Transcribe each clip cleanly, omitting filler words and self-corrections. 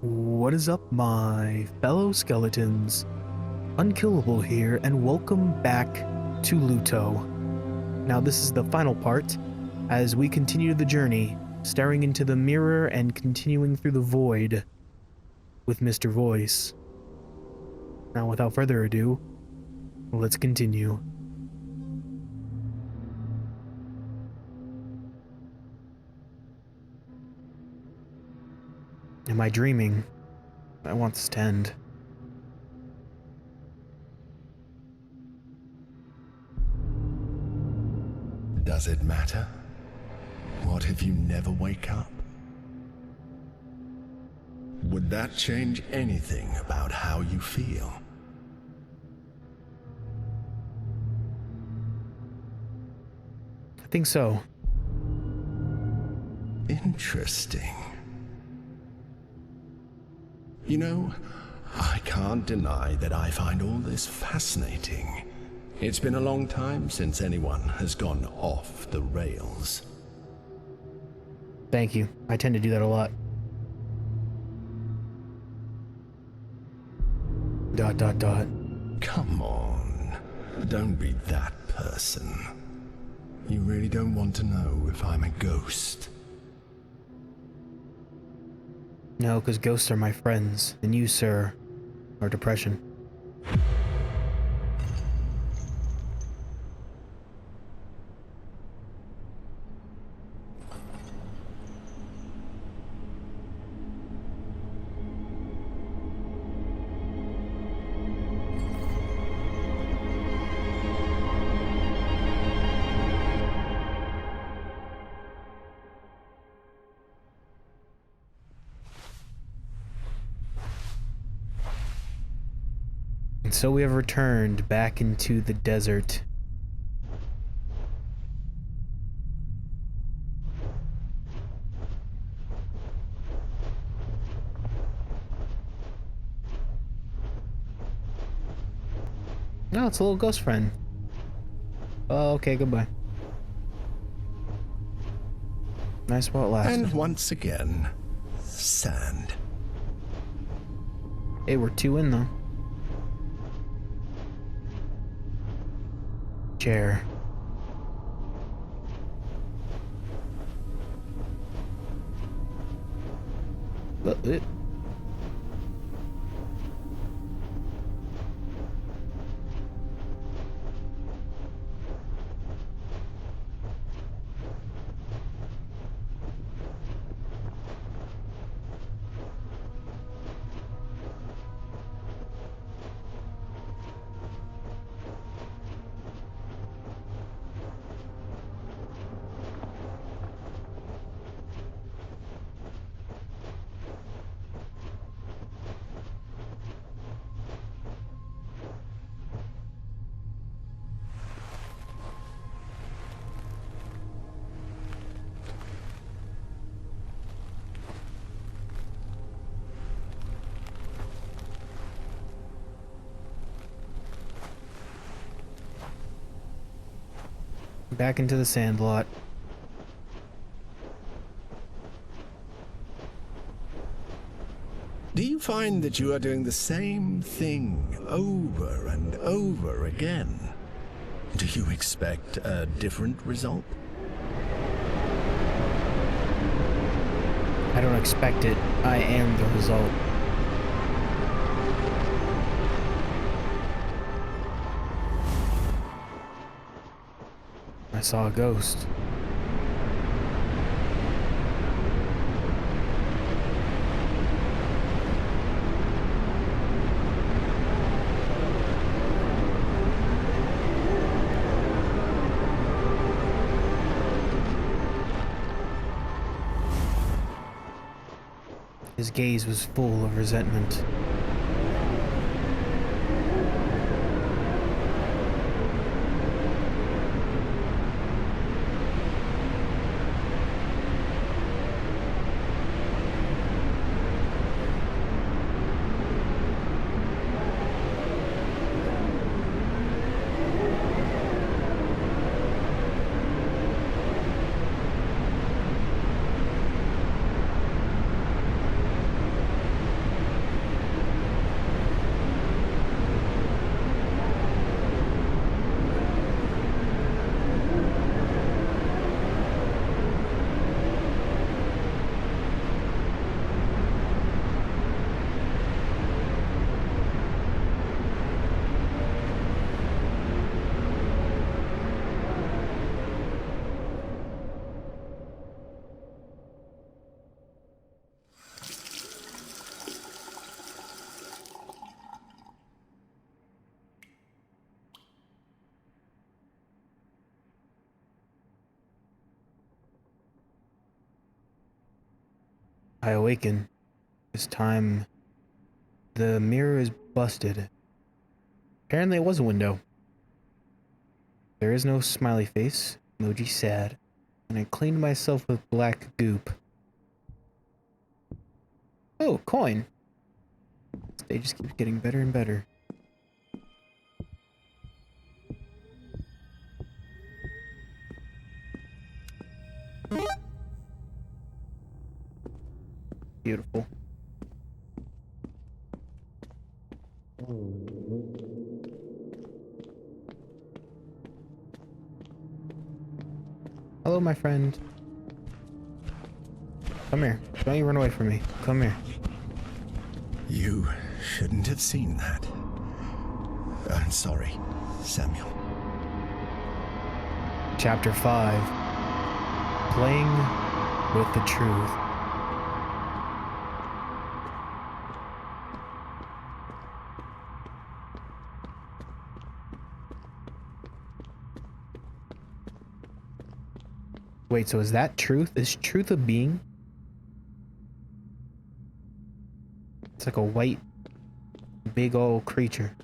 What is up, my fellow skeletons? UnKellAble here, and welcome back to Luto. Now, this is the final part, as we continue the journey, staring into the mirror and continuing through the void with Mr. Voice. Now, without further ado, let's continue. Am I dreaming? I want this to end. Does it matter? What if you never wake up? Would that change anything about how you feel? I think so. Interesting. You know, I can't deny that I find all this fascinating. It's been a long time since anyone has gone off the rails. Thank you. I tend to do that a lot. ... Come on, don't be that person. You really don't want to know if I'm a ghost. No, because ghosts are my friends, and you, sir, are depression. And so we have returned back into the desert. No, it's a little ghost friend. Oh, okay, goodbye. Nice while it lasted. And once again, sand. Hey, we're 2 in though. Chair. Back into the sandlot. Do you find that you are doing the same thing over and over again? Do you expect a different result? I don't expect it. I am the result. I saw a ghost. His gaze was full of resentment. I awaken. This time, the mirror is busted. Apparently it was a window. There is no smiley face, emoji sad, and I cleaned myself with black goop. Oh, coin! They just keep getting better and better. Beautiful. Hello, my friend. Come here. Don't you run away from me. Come here. You shouldn't have seen that. I'm sorry, Samuel. Chapter 5. Playing with the truth. Wait, so is that truth? Is truth a being? It's like a white, big old creature.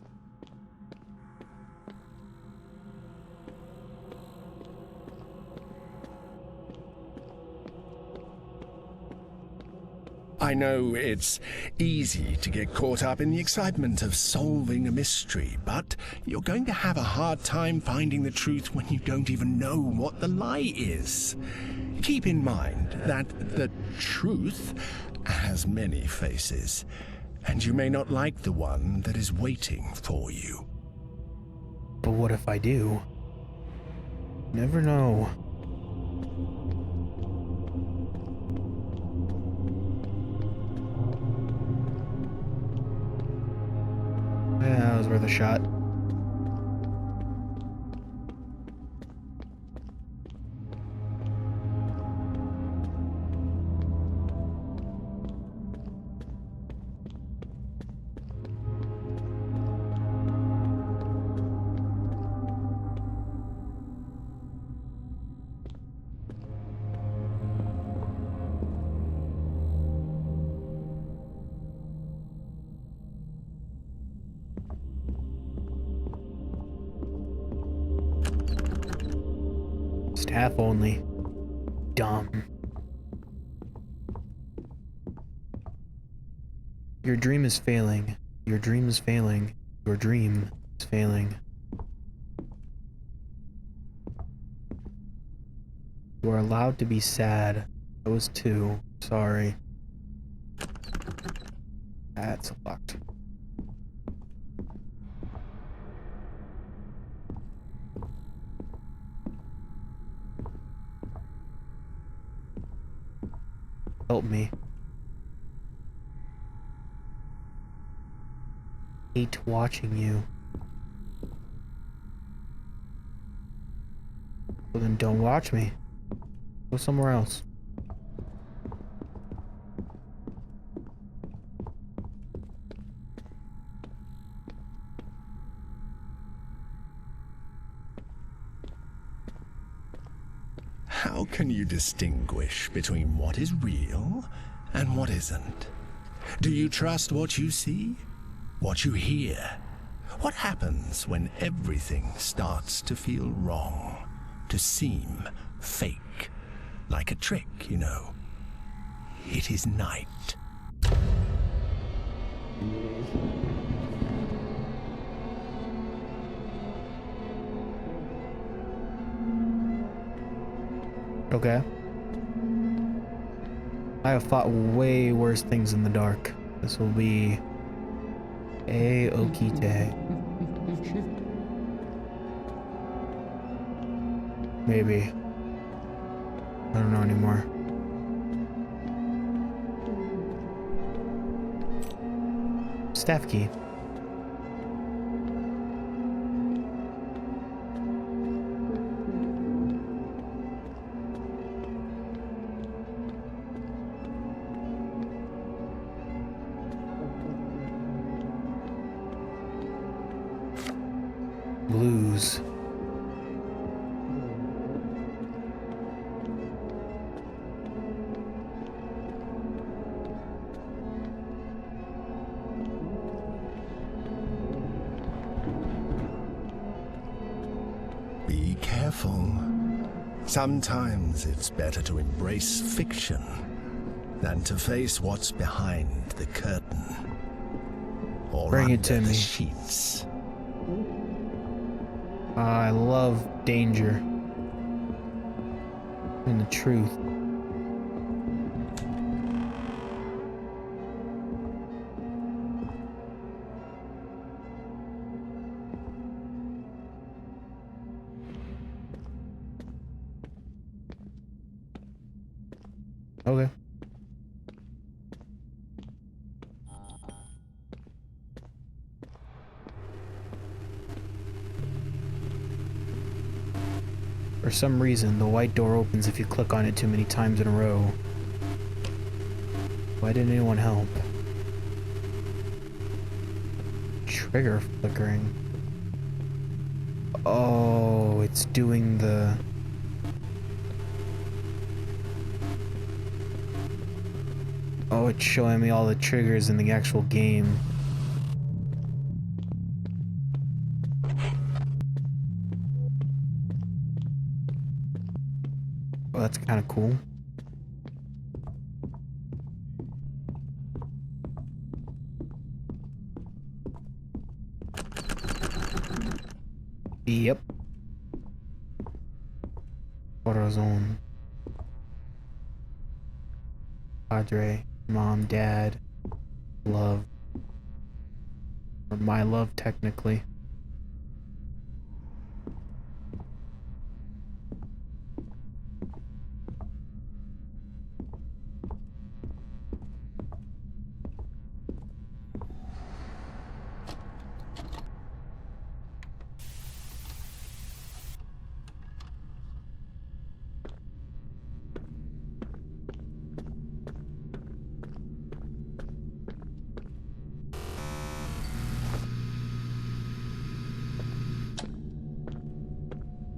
I know it's easy to get caught up in the excitement of solving a mystery, but you're going to have a hard time finding the truth when you don't even know what the lie is. Keep in mind that the truth has many faces, and you may not like the one that is waiting for you. But what if I do? Never know. Yeah, that was worth a shot. Staff only. Dumb. Your dream is failing. Your dream is failing. Your dream is failing. You are allowed to be sad. I was too. Sorry. That's locked. Help me. Hate watching you. Well then don't watch me. Go somewhere else. How can you distinguish between what is real and what isn't? Do you trust what you see? What you hear? What happens when everything starts to feel wrong? To seem fake? Like a trick, you know? It is night. Okay. I have fought way worse things in the dark. This will be A-okite. Maybe. I don't know anymore. Staff key. Blues. careful. Sometimes it's better to embrace fiction than to face what's behind the curtain. Or Bring it under to the me. sheets. I love danger. And the truth. Okay. For some reason, the white door opens if you click on it too many times in a row. Why didn't anyone help? Trigger flickering. Oh, it's doing the... Oh, it's showing me all the triggers in the actual game. Oh, that's kind of cool. Yep. Autozone. Padre. Mom, dad. Love. Or my love, technically.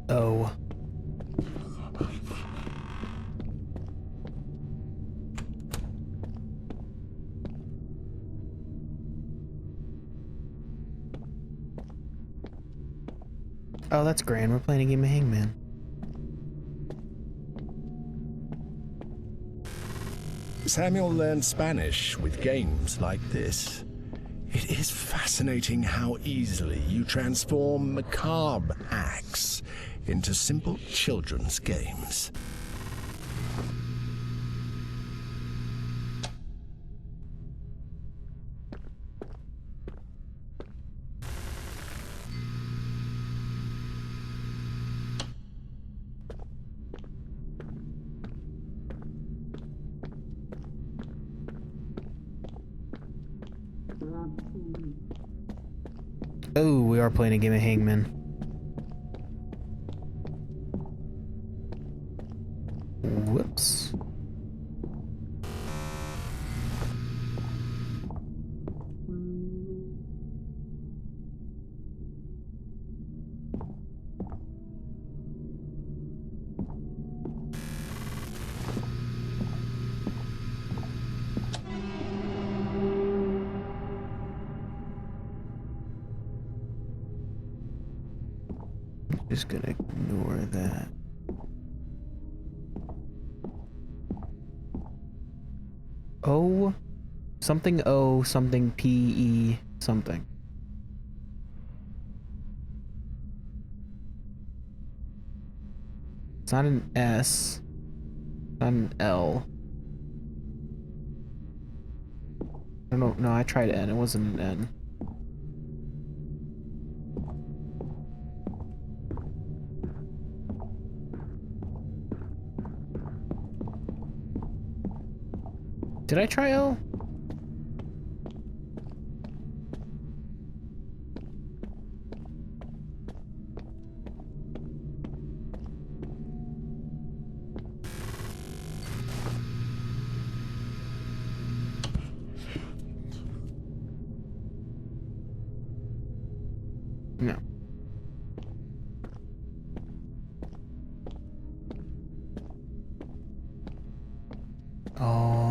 Oh. Oh, that's grand. We're playing a game of Hangman. Samuel learned Spanish with games like this. It is fascinating how easily you transform macabre acts into simple children's games. Oh, we are playing a game of Hangman. Whoops. Just gonna ignore that. O something O something PE something. It's not an S, not an L. I don't know. No, I tried N. It wasn't an N. Did I try L? No. Oh.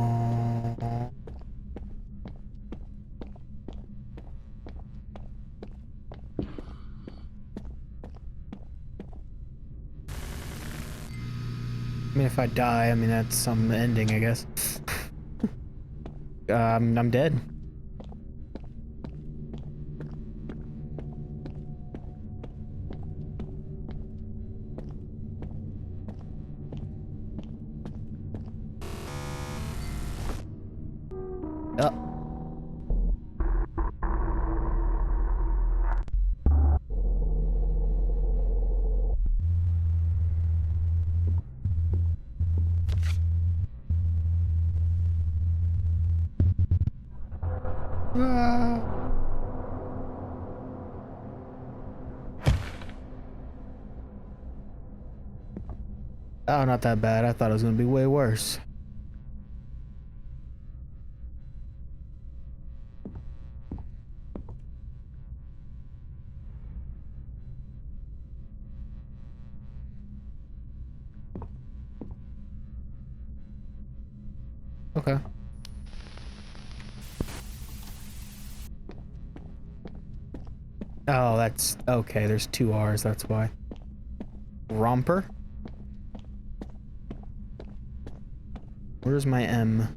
I mean, if I die, I mean, that's some ending, I guess. I'm dead. Oh, not that bad. I thought it was gonna be way worse. Okay. Oh, that's okay. There's two R's, that's why. Romper? Where's my M?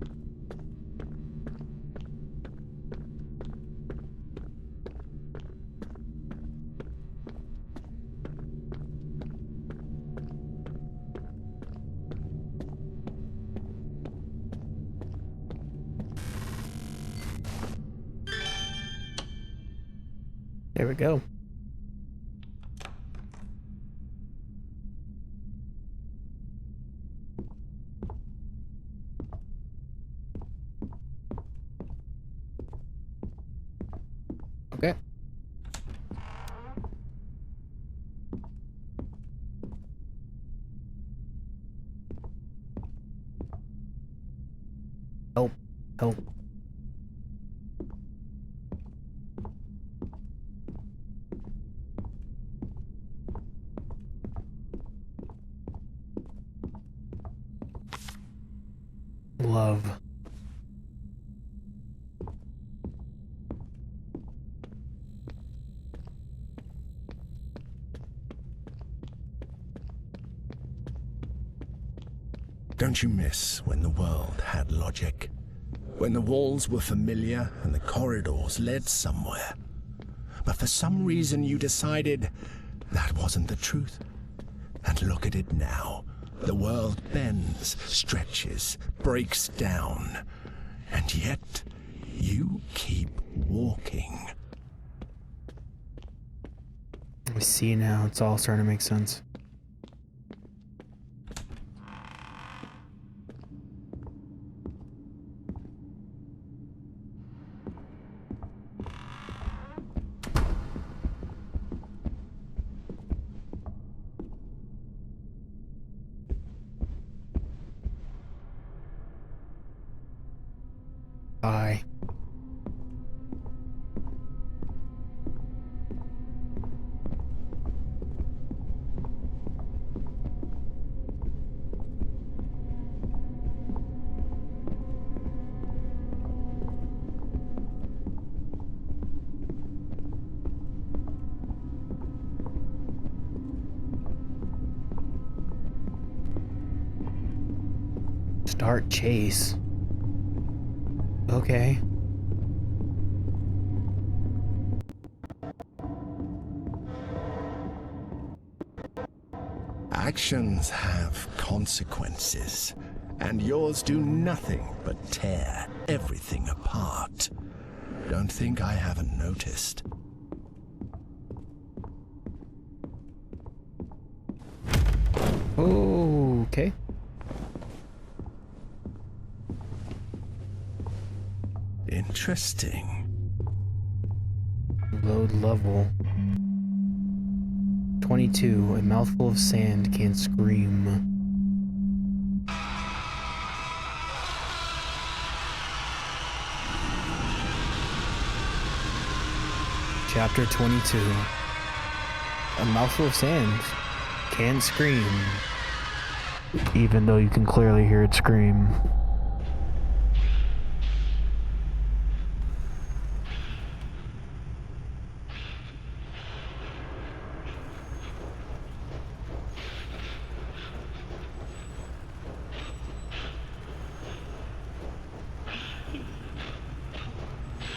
There we go. Okay. Help. Help. Love. Don't you miss when the world had logic? When the walls were familiar and the corridors led somewhere? But for some reason you decided that wasn't the truth. And look at it now. The world bends, stretches, breaks down. And yet, you keep walking. I see now. It's all starting to make sense. Bye. Start chase. Okay. Actions have consequences, and yours do nothing but tear everything apart. Don't think I haven't noticed. Okay. Interesting. Load level. 22. A mouthful of sand can't scream. Chapter 22. A mouthful of sand can't scream. Even though you can clearly hear it scream.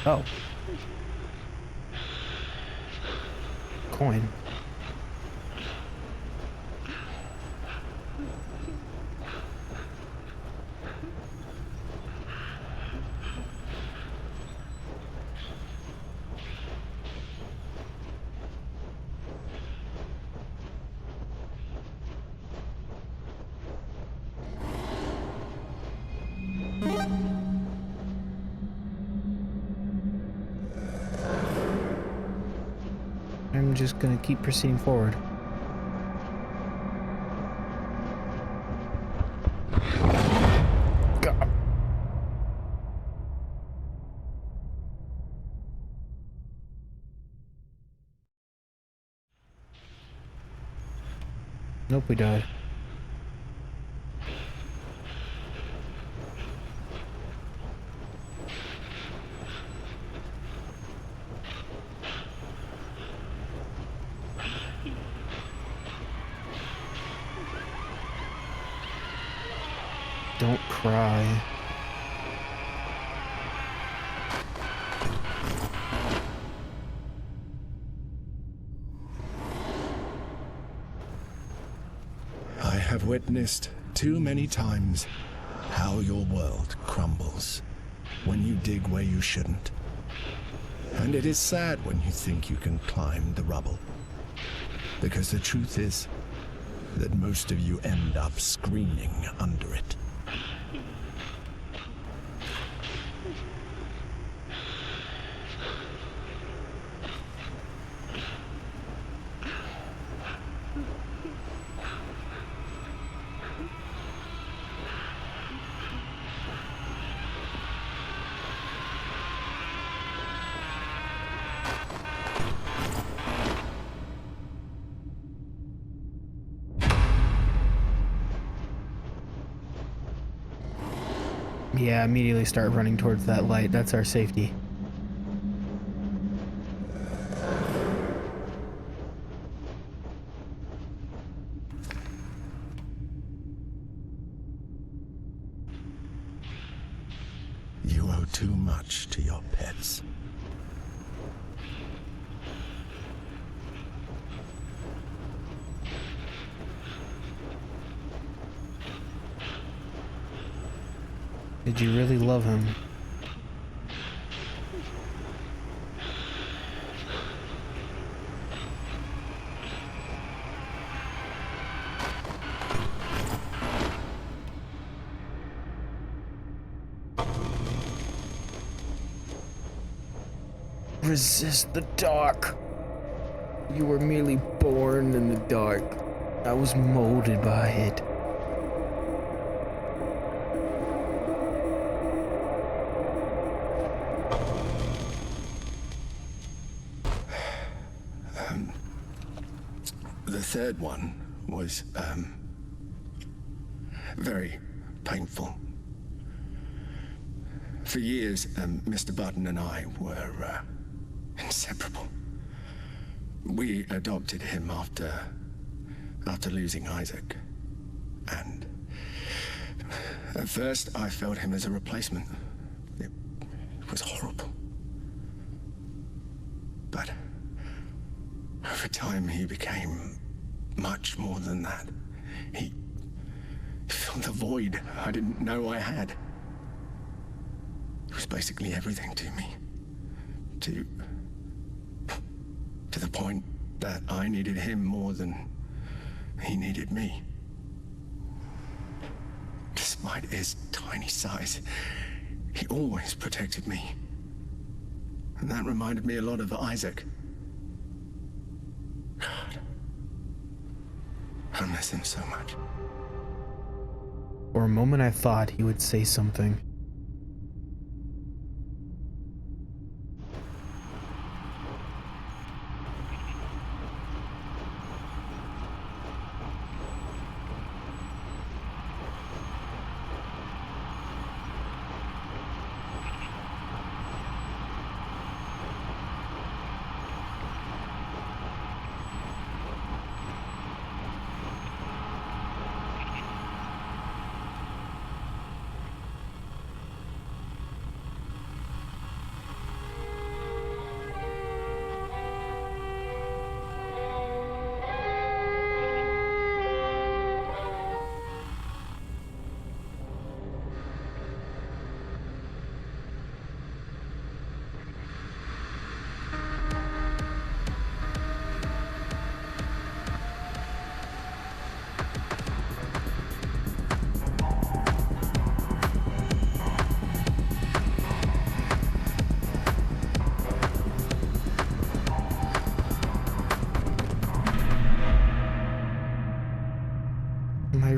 Oh. Coin. I'm just gonna keep proceeding forward. God. Nope, we died. Don't cry. I have witnessed too many times how your world crumbles when you dig where you shouldn't. And it is sad when you think you can climb the rubble. Because the truth is that most of you end up screaming under it. Yeah, immediately start running towards that light. That's our safety. You owe too much to your pets. Did you really love him? Resist the dark. You were merely born in the dark. I was molded by it. The third one was, very painful. For years, Mr. Barton and I were, inseparable. We adopted him after losing Isaac. And at first, I felt him as a replacement. It was horrible. But over time, he became much more than that. He filled the void I didn't know I had. He was basically everything to me. To the point that I needed him more than he needed me. Despite his tiny size, he always protected me. And that reminded me a lot of Isaac. God. I miss him so much. For a moment I thought he would say something.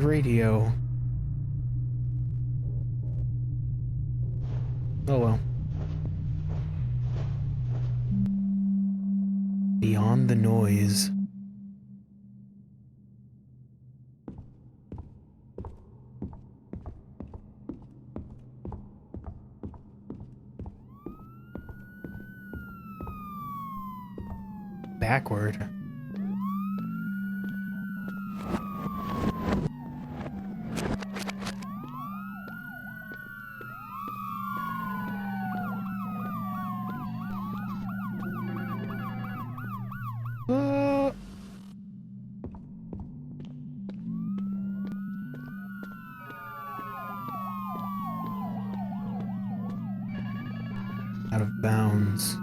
radio. Oh well. Beyond the noise. Backward. Out of bounds.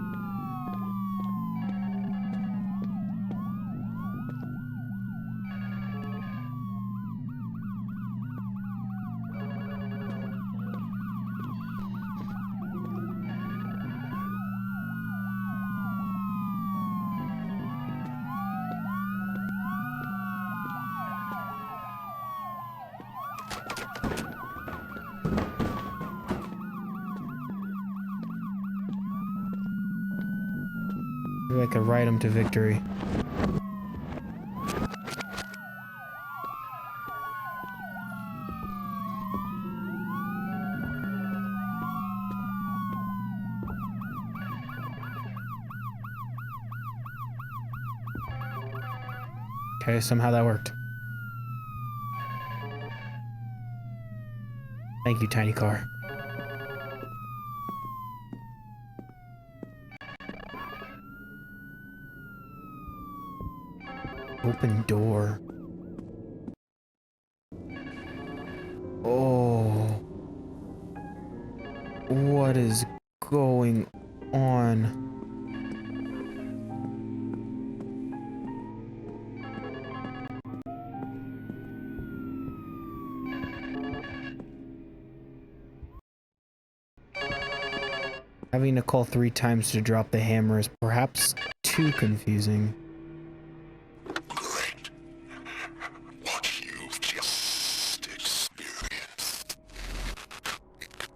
Maybe I could ride him to victory. Okay, somehow that worked. Thank you, tiny car. Open door. Oh. What is going on? Having to call 3 times to drop the hammer is perhaps too confusing. What you've just experienced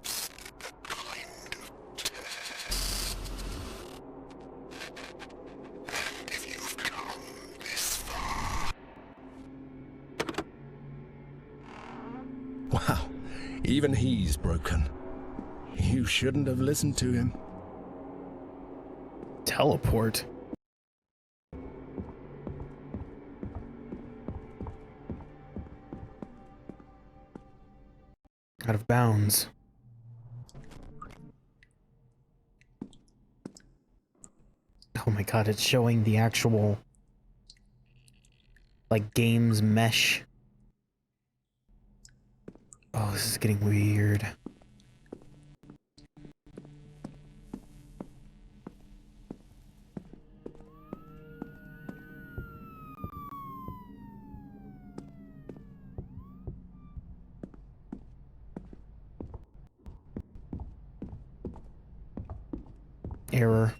is the kind of test. And if you've come this far... Wow, even he's broken. You shouldn't have listened to him. Teleport? Out of bounds. Oh my god, it's showing the actual, like, game's mesh. Oh, this is getting weird. Error.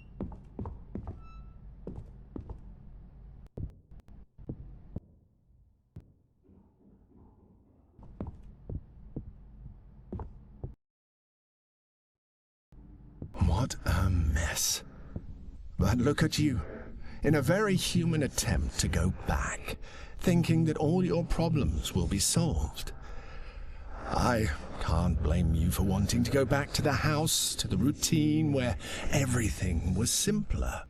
What a mess. But look at you, in a very human attempt to go back, thinking that all your problems will be solved. I can't blame you for wanting to go back to the house, to the routine where everything was simpler,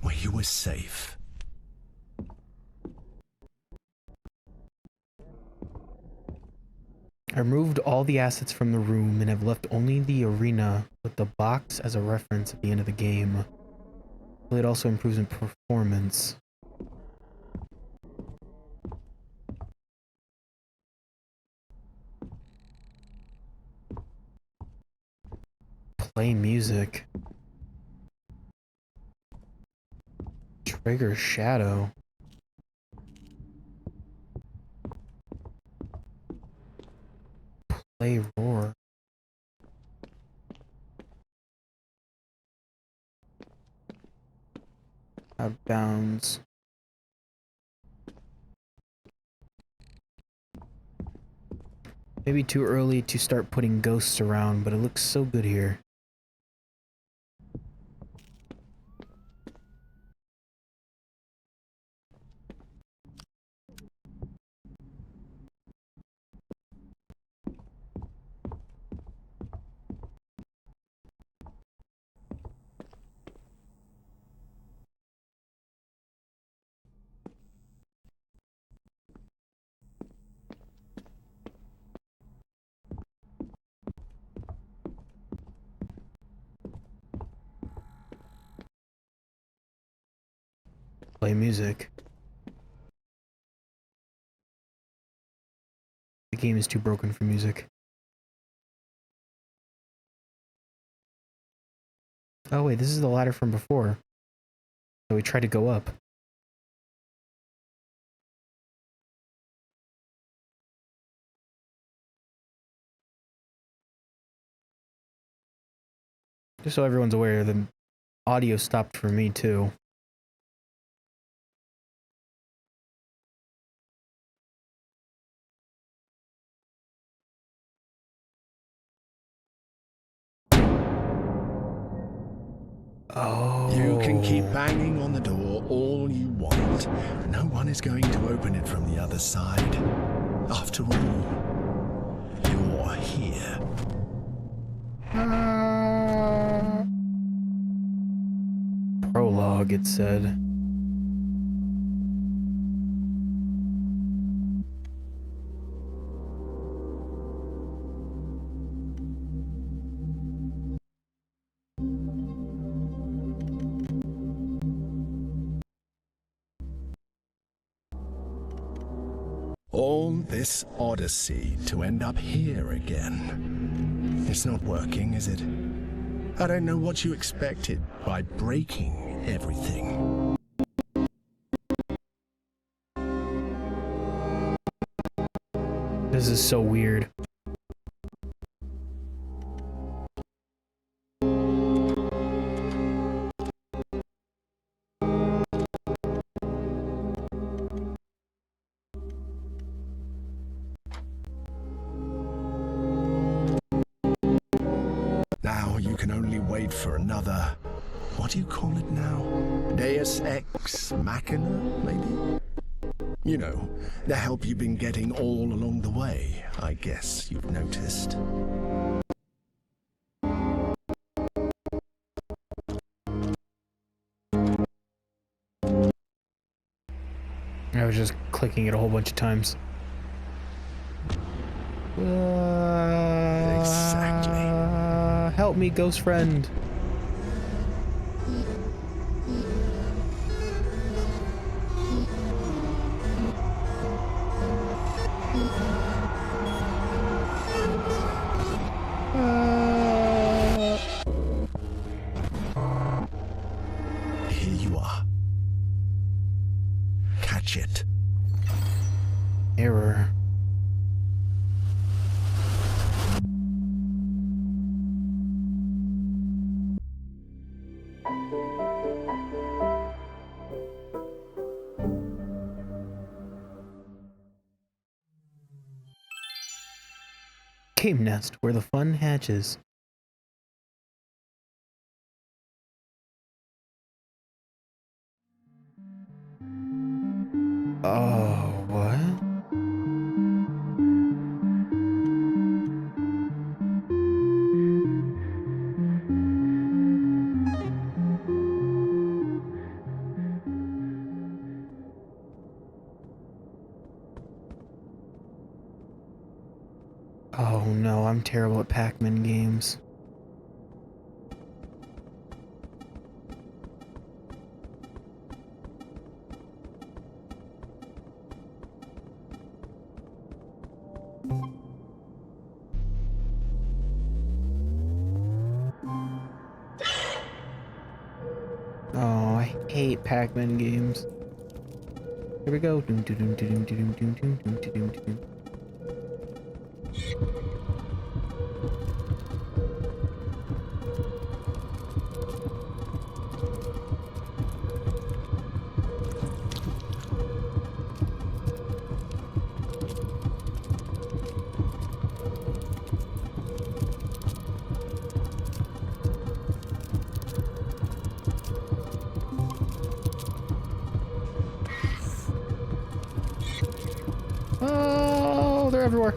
where you were safe. I removed all the assets from the room and have left only the arena with the box as a reference at the end of the game. It also improves in performance. Play music. Trigger shadow. Play roar. Out of bounds. Maybe too early to start putting ghosts around, but it looks so good here. Play music. The game is too broken for music. Oh wait, this is the ladder from before. So we tried to go up. Just so everyone's aware, the audio stopped for me too. Oh. You can keep banging on the door all you want. No one is going to open it from the other side. After all, you're here. Prologue, it said. All this odyssey to end up here again. It's not working, is it? I don't know what you expected by breaking everything. This is so weird. Now you can only wait for another, what do you call it now? Deus Ex Machina, maybe? You know, the help you've been getting all along the way, I guess you've noticed. I was just clicking it a whole bunch of times. Exactly. Help me, ghost friend. Here you are. Catch it. Error. Game nest, where the fun hatches. Oh, what? Oh no, I'm terrible at Pac-Man games. Oh, I hate Pac-Man games. Here we go. Doom, doom, doom, doom, doom, doom, doom, doom, doom, doom. everywhere.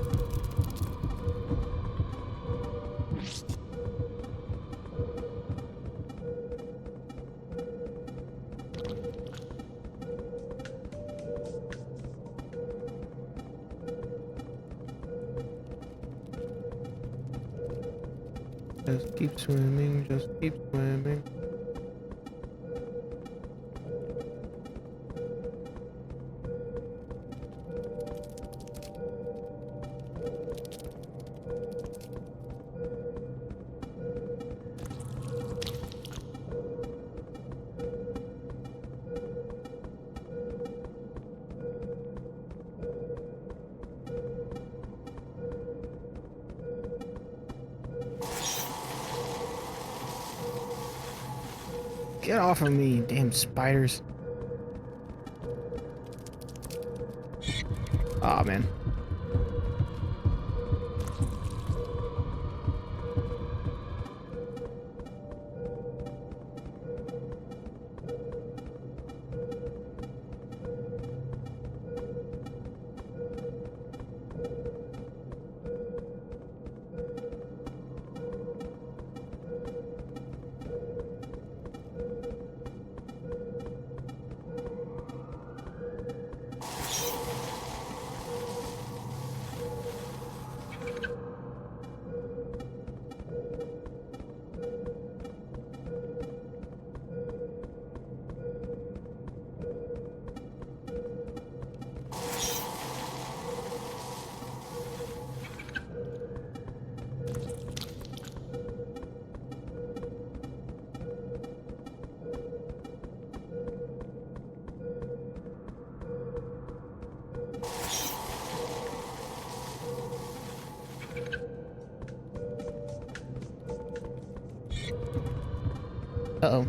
Just keep swimming, just keep swimming. Get off of me, damn spiders. Aw, man. Uh-oh.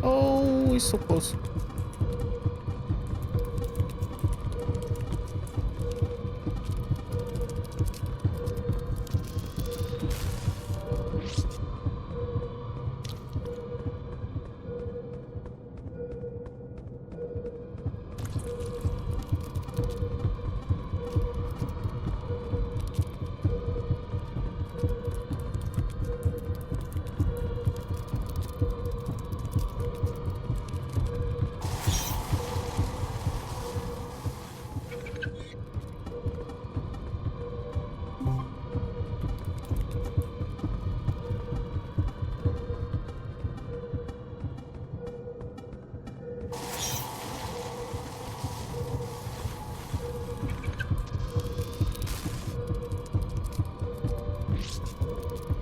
Oh, he's so close.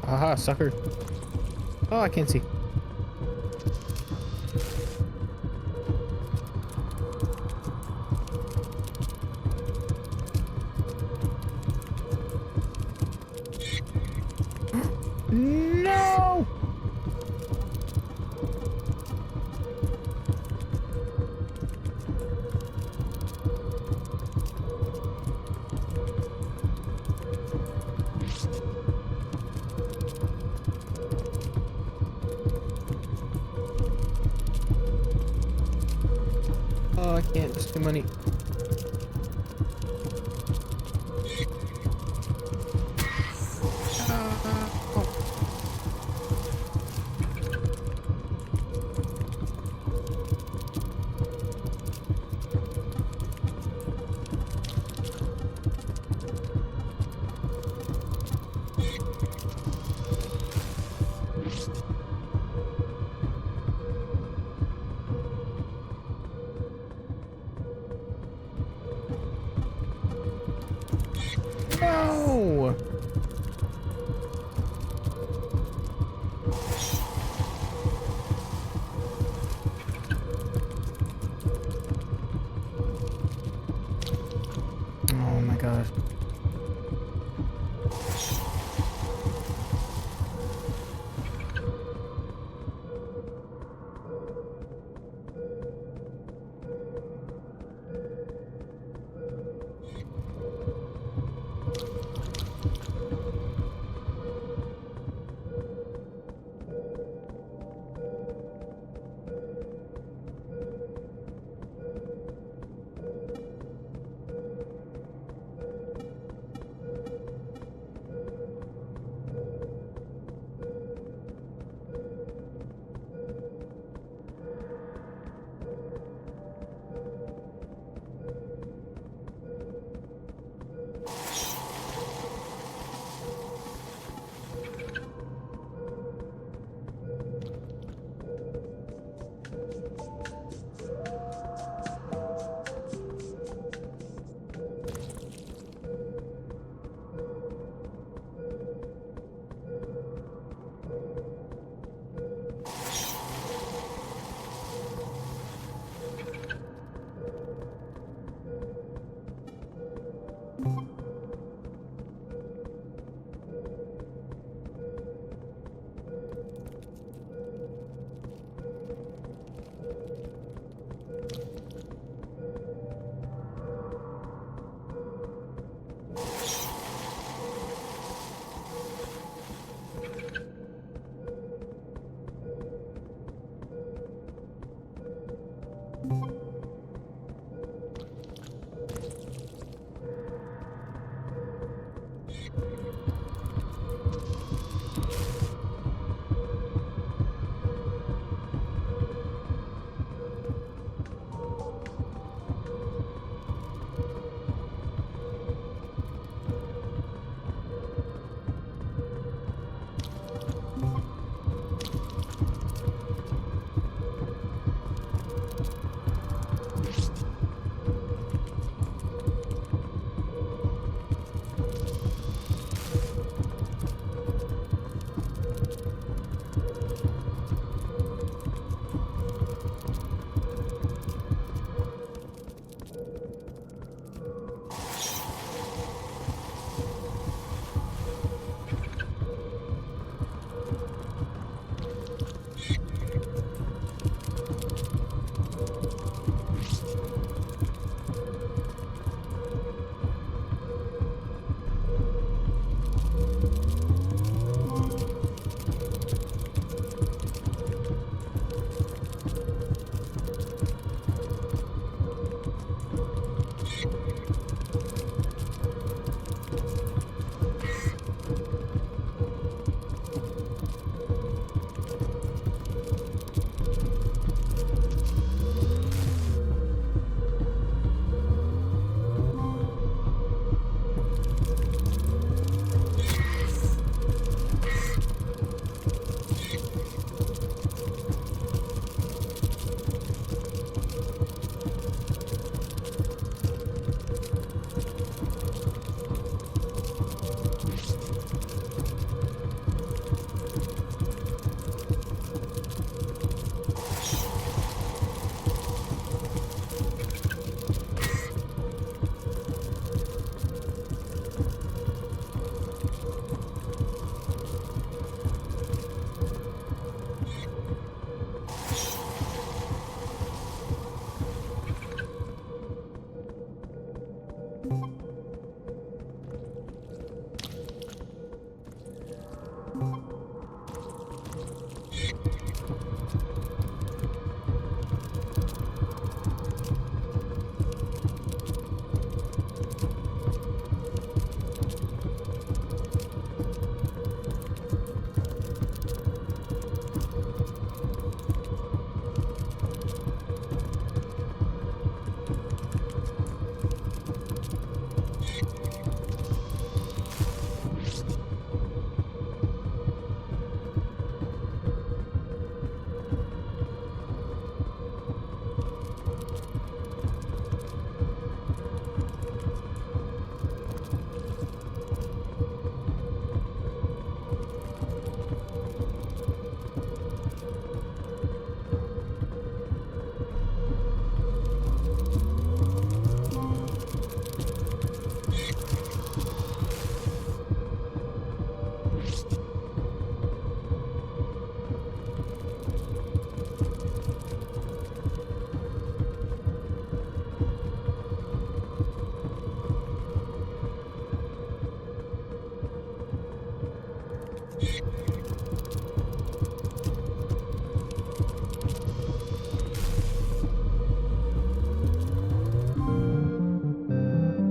Aha, sucker. Oh, I can't see. No! Oh, I can't. Just too many. No! Oh my god.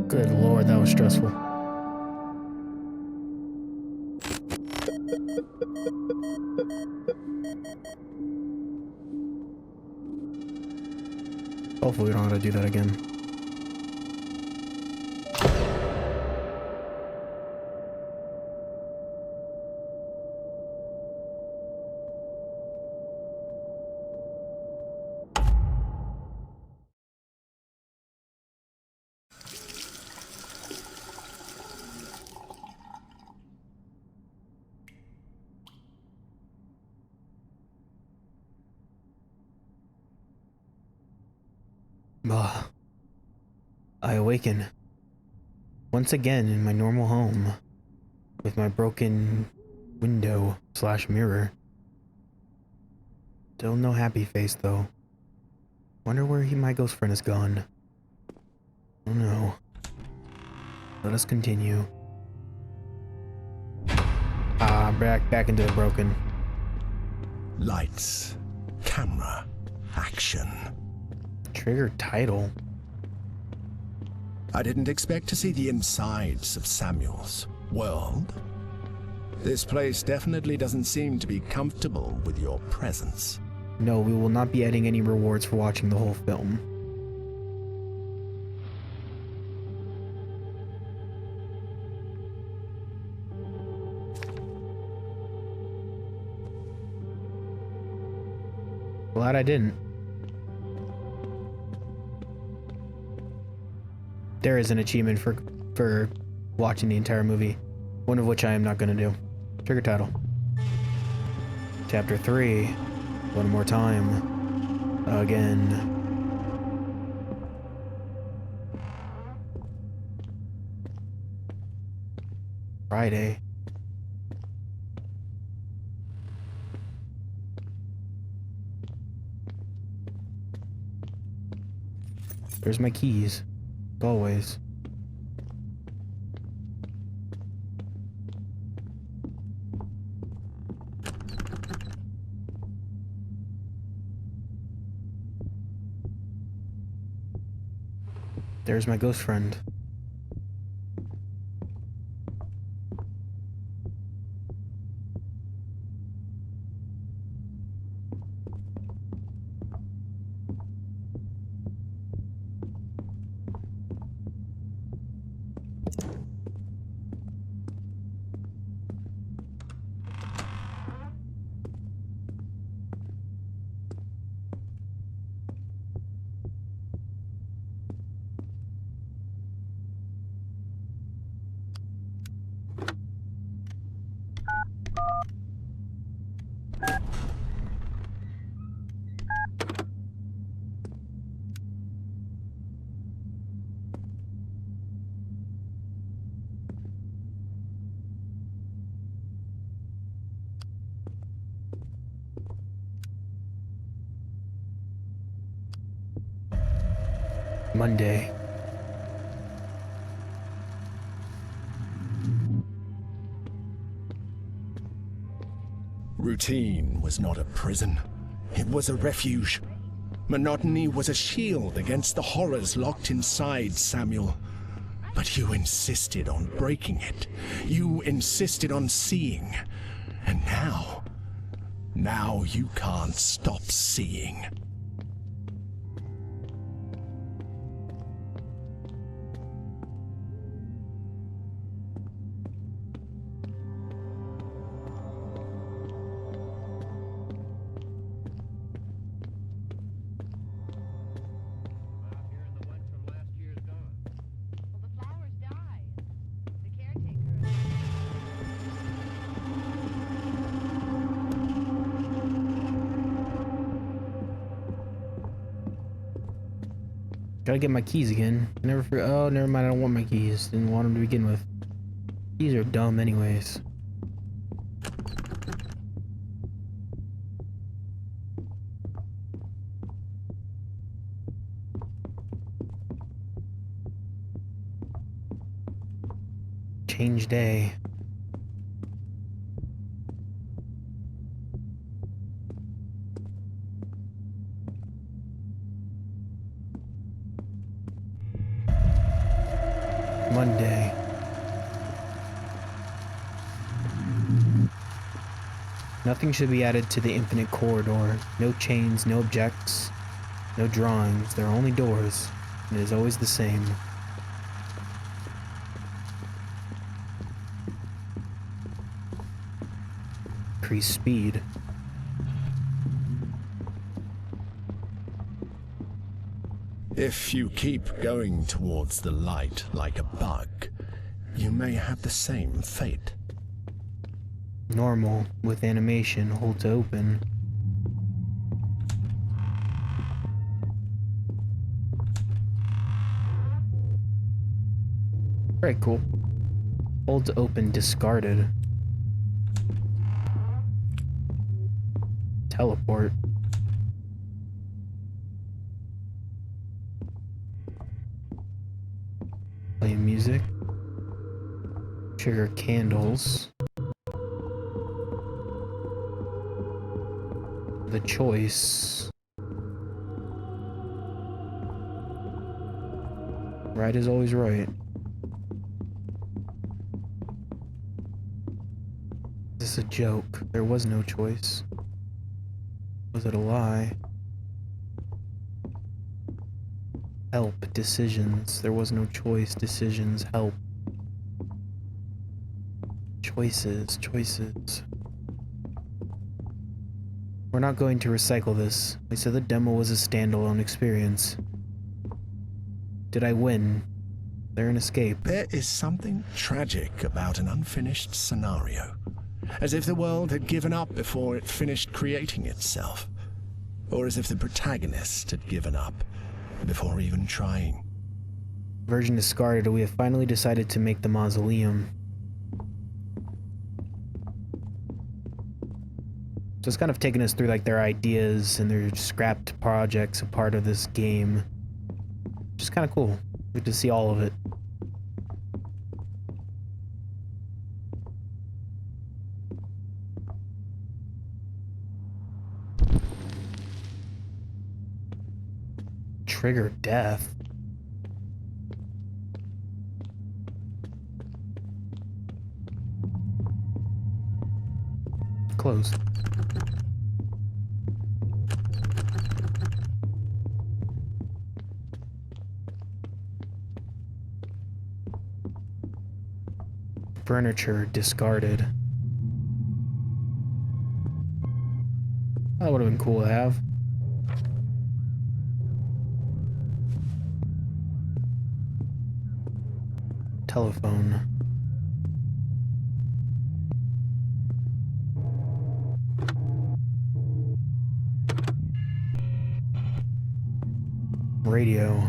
Good lord, that was stressful. Hopefully we don't have to do that again. I awaken once again in my normal home with my broken window / mirror. Still no happy face though. Wonder where my ghost friend is gone. Oh no. Let us continue. Back into the broken. Lights, camera, action. Trigger title. I didn't expect to see the insides of Samuel's world. This place definitely doesn't seem to be comfortable with your presence. No, we will not be adding any rewards for watching the whole film. Glad I didn't. There is an achievement for watching the entire movie, one of which I am not going to do. Trigger title. Chapter 3. One more time. Again. Friday. There's my keys. Always. There's my ghost friend. Monday. Routine was not a prison. It was a refuge. Monotony was a shield against the horrors locked inside Samuel. But you insisted on breaking it. You insisted on seeing. And now you can't stop seeing. Gotta get my keys again. Never forget. Oh, never mind. I don't want my keys. Didn't want them to begin with. Keys are dumb anyways. Change day. Monday. Nothing should be added to the infinite corridor. No chains, no objects, no drawings. There are only doors. It is always the same. Increase speed. If you keep going towards the light like a bug, you may have the same fate. Normal. With animation. Hold to open. Very cool. Hold to open. Discarded. Teleport. Play music. Trigger candles. The choice. Right is always right. Is this a joke? There was no choice. Was it a lie? Help. Decisions. There was no choice. Decisions. Help. Choices. Choices. We're not going to recycle this. We said the demo was a standalone experience. Did I win? They're an escape. There is something tragic about an unfinished scenario. As if the world had given up before it finished creating itself. Or as if the protagonist had given up before even trying. Version discarded, we have finally decided to make the mausoleum. So it's kind of taken us through like their ideas and their scrapped projects, a part of this game. Which is kind of cool. Good to see all of it. Trigger death. Close. Furniture discarded. That would have been cool to have. Telephone. Radio.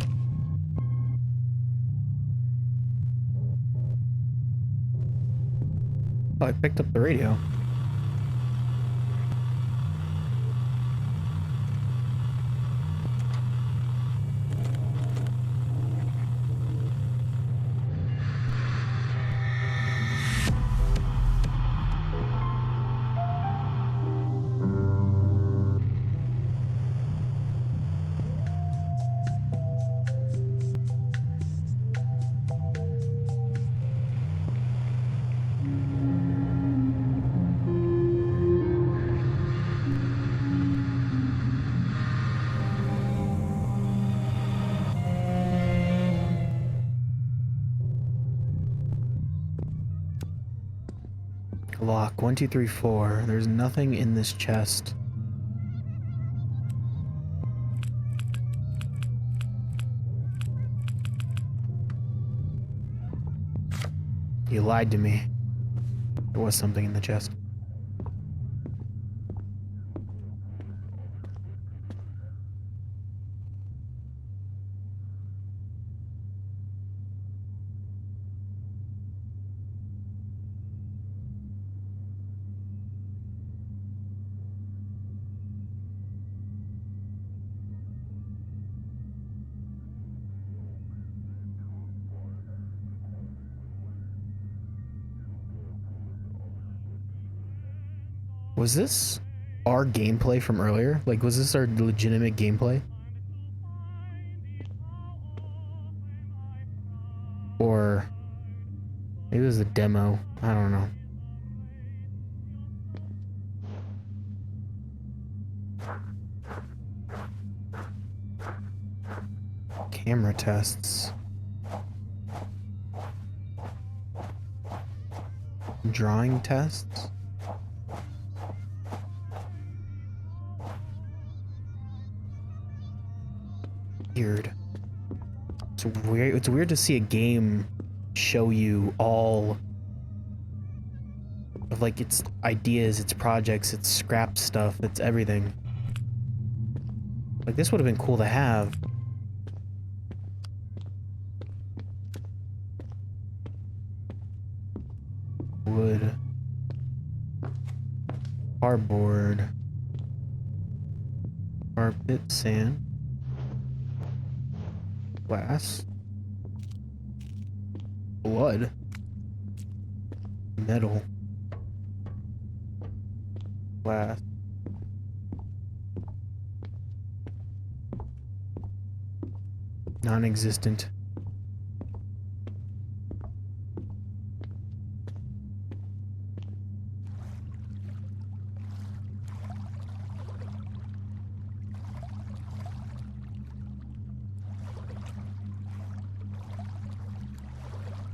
Oh, I picked up the radio. Lock 1, 2, 3, 4. There's nothing in this chest. You lied to me. There was something in the chest. Was this our gameplay from earlier? Like, was this our legitimate gameplay? Or maybe it was a demo. I don't know. Camera tests. Drawing tests. Weird. It's weird to see a game show you all of like its ideas, its projects, its scrap stuff, its everything. Like this would have been cool to have. Wood. Cardboard. Carpet, sand. Glass. Blood. Metal. Glass. Non-existent.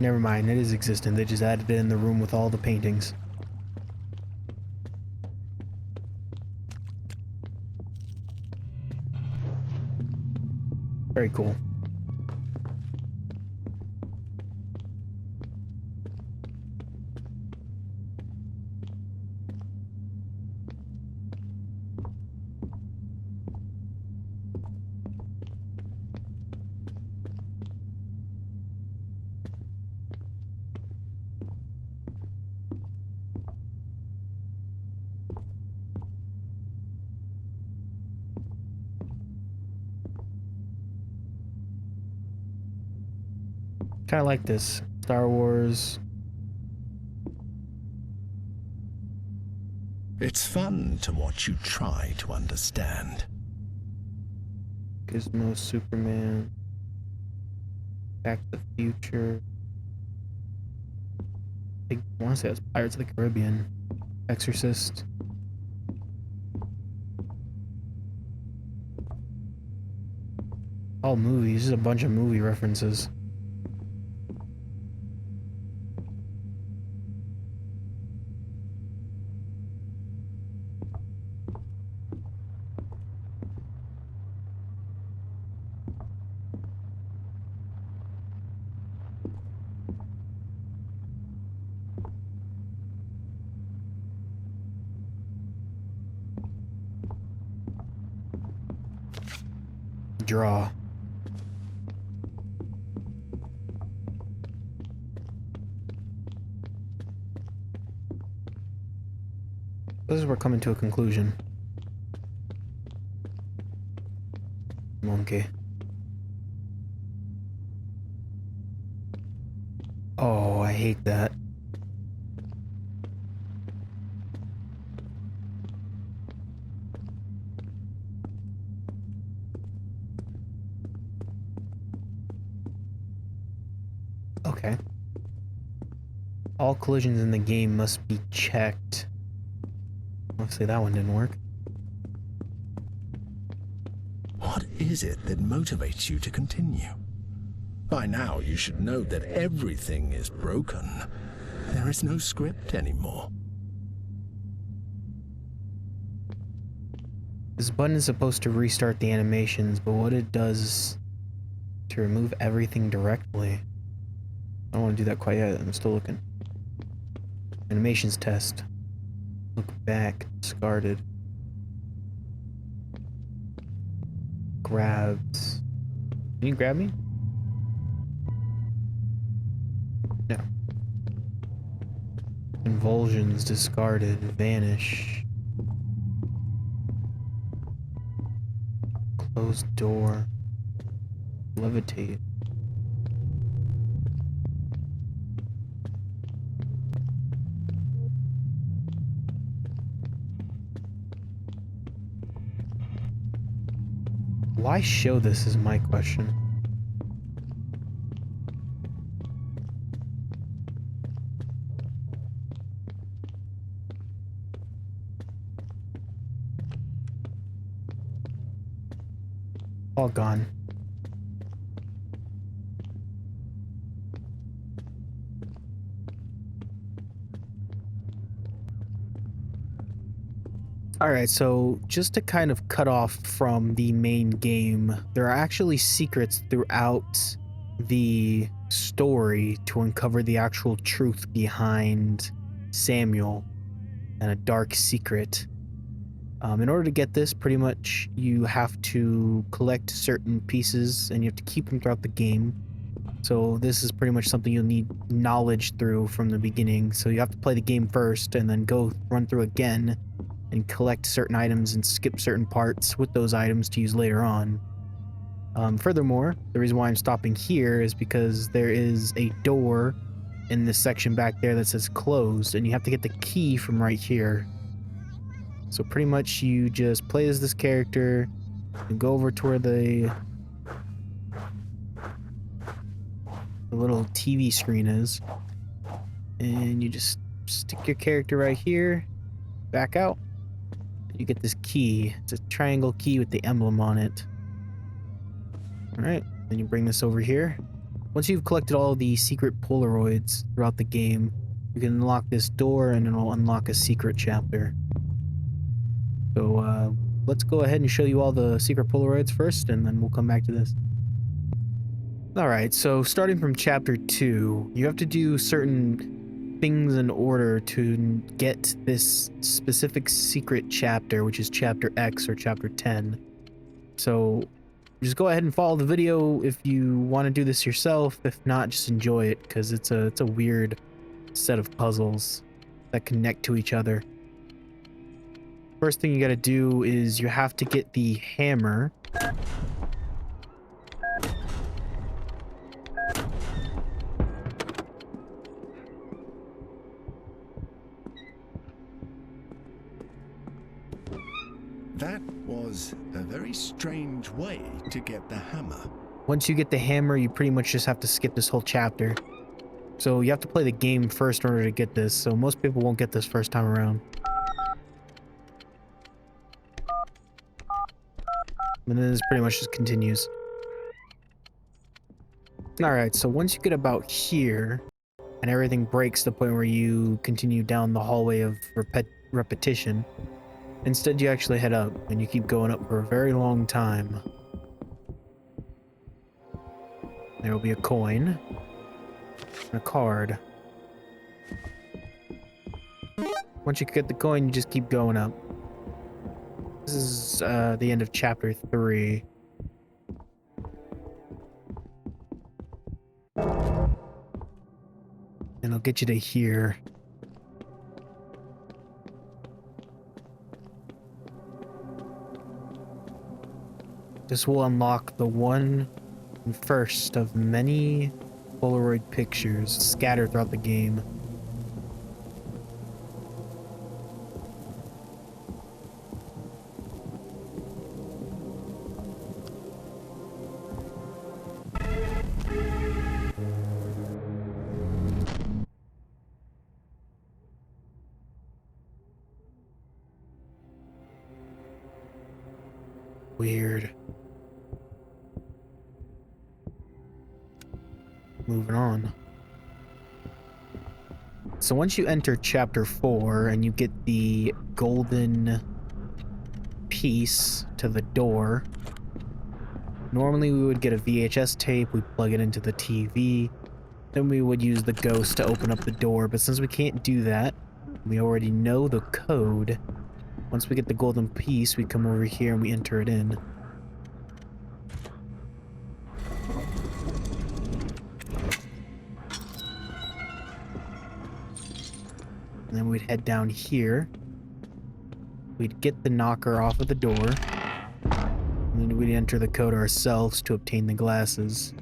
Never mind, it is existent. They just added it in the room with all the paintings. Very cool. Kind of like this. Star Wars. It's fun to watch you try to understand. Gizmo, Superman. Back to the Future. I want to say it's Pirates of the Caribbean. Exorcist. All movies. Just a bunch of movie references. Draw. This is we're coming to a conclusion. Monkey. Oh, I hate that. Okay. All collisions in the game must be checked. Obviously that one didn't work. What is it that motivates you to continue? By now you should know that everything is broken. There is no script anymore. This button is supposed to restart the animations, but what it does is to remove everything directly. I don't want to do that quite yet. I'm still looking. Animations test. Look back. Discarded. Grabs. Can you grab me? No. Convulsions. Discarded. Vanish. Closed door. Levitate. Why show this is my question. All gone. Alright, so just to kind of cut off from the main game, there are actually secrets throughout the story to uncover the actual truth behind Samuel and a dark secret. In order to get this, pretty much you have to collect certain pieces and you have to keep them throughout the game. So this is pretty much something you'll need knowledge through from the beginning. So you have to play the game first and then go run through again and collect certain items and skip certain parts with those items to use later on. Furthermore, the reason why I'm stopping here is because there is a door in this section back there that says closed, and you have to get the key from right here. So pretty much you just play as this character and go over to where the little TV screen is, and you just stick your character right here, back out. You get this key. It's a triangle key with the emblem on it. Alright, then you bring this over here. Once you've collected all the secret Polaroids throughout the game, you can unlock this door and it'll unlock a secret chapter. So, let's go ahead and show you all the secret Polaroids first, and then we'll come back to this. Alright, so starting from chapter 2, you have to do certain things in order to get this specific secret chapter, which is chapter X or chapter 10. So just go ahead and follow the video if you want to do this yourself. If not, just enjoy it, because it's a weird set of puzzles that connect to each other. First thing you got to do is you have to get the hammer. That was a very strange way to get the hammer. Once you get the hammer, you pretty much just have to skip this whole chapter. So you have to play the game first in order to get this, so most people won't get this first time around. And then this pretty much just continues. Alright, so once you get about here, and everything breaks to the point where you continue down the hallway of repetition, instead you actually head up, and you keep going up for a very long time. There will be a coin, and a card. Once you get the coin, you just keep going up. This is the end of chapter 3. And it'll get you to here. This will unlock the one and first of many Polaroid pictures scattered throughout the game. Weird. Moving on. So once you enter chapter 4 and you get the golden piece to the door, normally we would get a VHS tape, we plug it into the TV, then we would use the ghost to open up the door, but since we can't do that, we already know the code. Once we get the golden piece, we come over here and we enter it in. And then we'd head down here. We'd get the knocker off of the door. And then we'd enter the code ourselves to obtain the glasses.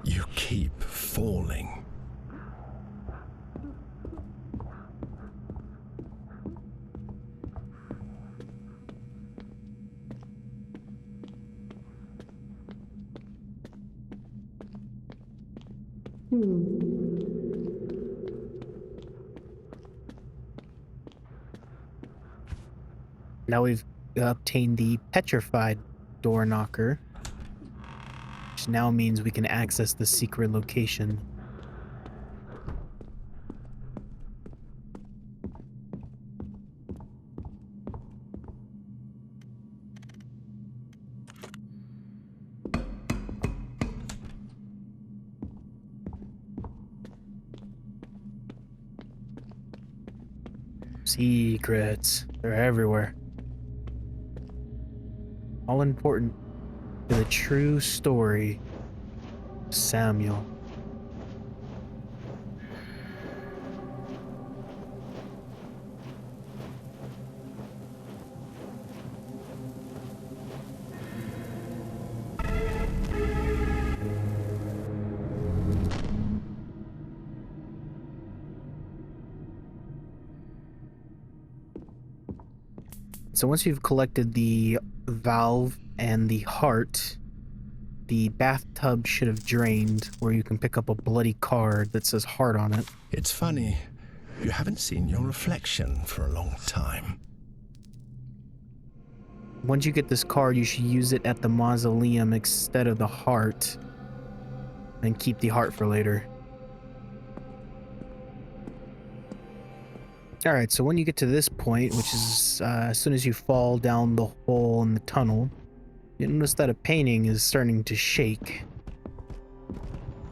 You keep falling. Now we've obtained the petrified door knocker, which now means we can access the secret location. Secrets. They're everywhere. All important to the true story of Samuel. So once you've collected the valve and the heart, the bathtub should have drained, where you can pick up a bloody card that says heart on it. It's funny, you haven't seen your reflection for a long time. Once you get this card, you should use it at the mausoleum instead of the heart, and keep the heart for later. Alright, so when you get to this point, which is as soon as you fall down the hole in the tunnel, you notice that a painting is starting to shake.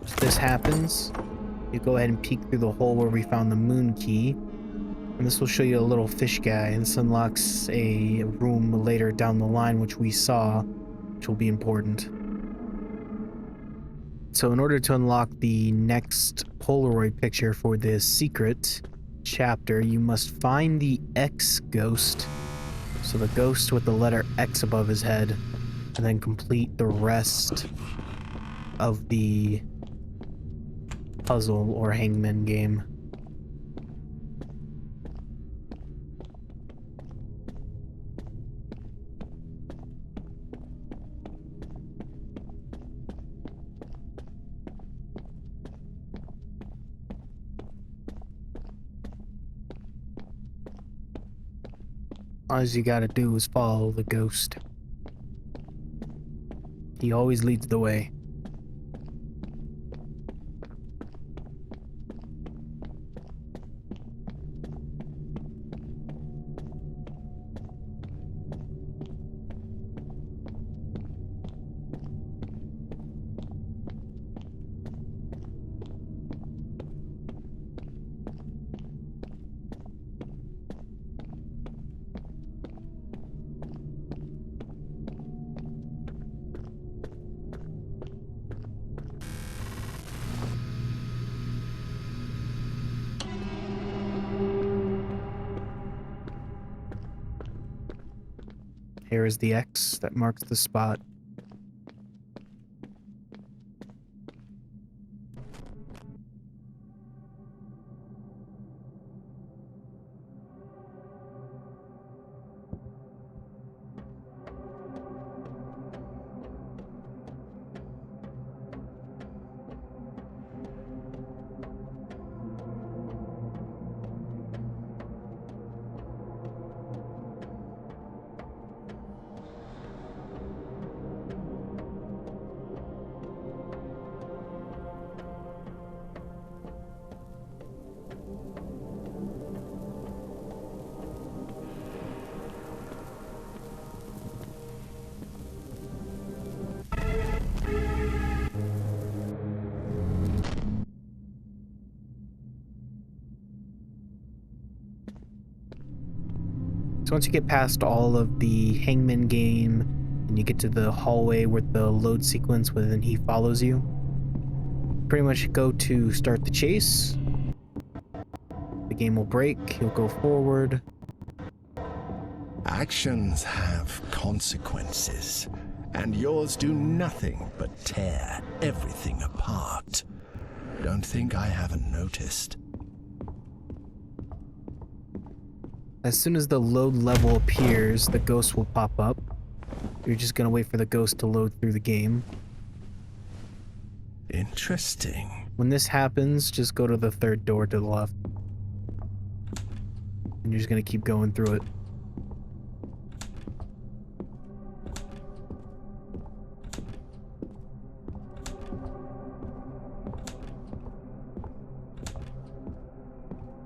If this happens, you go ahead and peek through the hole where we found the moon key, and this will show you a little fish guy, and this unlocks a room later down the line which we saw, which will be important. So in order to unlock the next Polaroid picture for this secret chapter, you must find the X ghost, so the ghost with the letter X above his head, and then complete the rest of the puzzle or Hangman game. All you gotta do is follow the ghost. He always leads the way. Here is the X that marks the spot. So once you get past all of the Hangman game, and you get to the hallway with the load sequence where then he follows you, pretty much go to start the chase. The game will break, he'll go forward. Actions have consequences, and yours do nothing but tear everything apart. Don't think I haven't noticed. As soon as the load level appears, the ghost will pop up. You're just gonna wait for the ghost to load through the game. Interesting. When this happens, just go to the third door to the left. And you're just gonna keep going through it.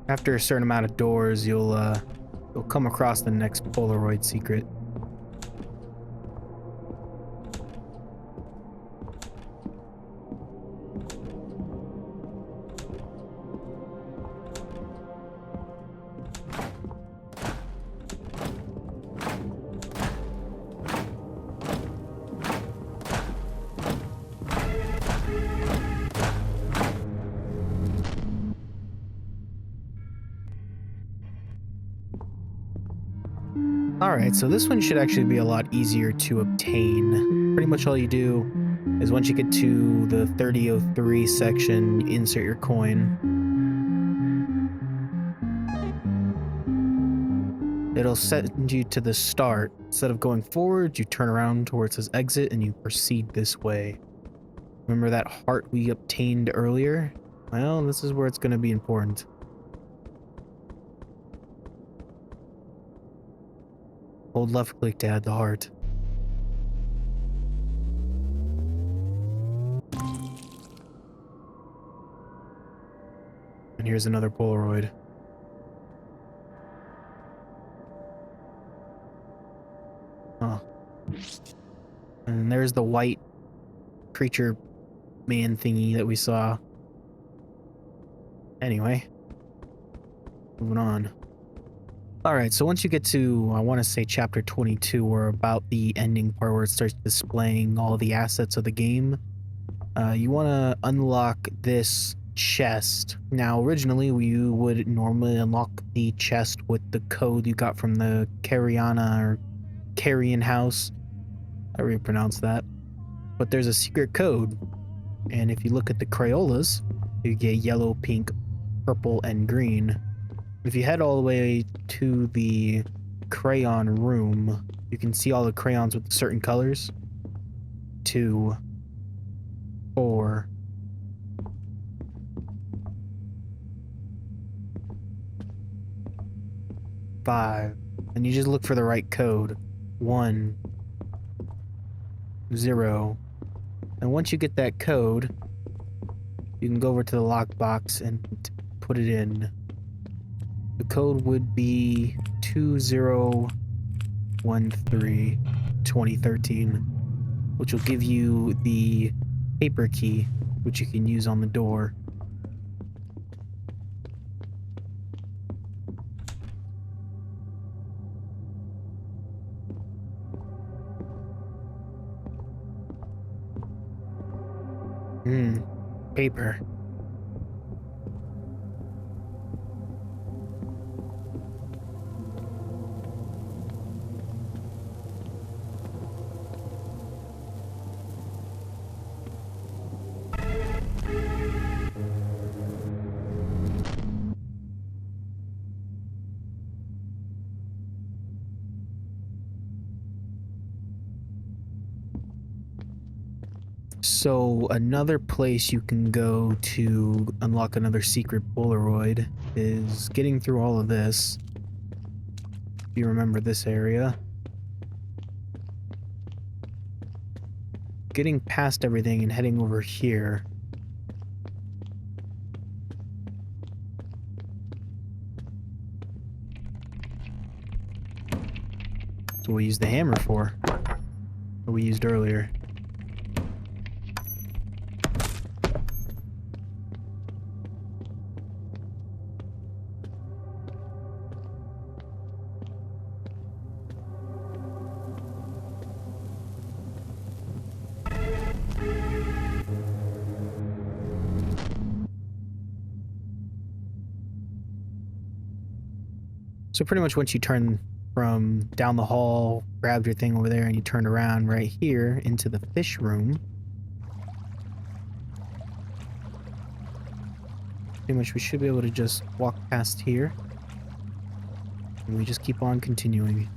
After a certain amount of doors, you'll come across the next Polaroid secret. Alright, so this one should actually be a lot easier to obtain. Pretty much all you do is once you get to the 3003 section, insert your coin. It'll send you to the start. Instead of going forward, you turn around to where it says exit and you proceed this way. Remember that heart we obtained earlier? Well, this is where it's going to be important. Hold left click to add the heart. And here's another Polaroid. Oh. And there's the white creature man thingy that we saw. Anyway. Moving on. Alright, so once you get to, I want to say chapter 22, or about the ending part where it starts displaying all the assets of the game, you want to unlock this chest. Now, originally, you would normally unlock the chest with the code you got from the Cariana or Carrion House. However you pronounce that. But there's a secret code, and if you look at the Crayolas, you get yellow, pink, purple, and green. If you head all the way to the crayon room, you can see all the crayons with certain colors. 2, 4, 5, and you just look for the right code. 1, 0, and once you get that code, you can go over to the lockbox and put it in. The code would be 2013-2013, which will give you the paper key, which you can use on the door. Paper. So another place you can go to unlock another secret Polaroid is getting through all of this. If you remember this area. Getting past everything and heading over here. That's what we used the hammer for. What we used earlier. So pretty much once you turn from down the hall, grabbed your thing over there, and you turned around right here into the fish room. Pretty much we should be able to just walk past here. And we just keep on continuing.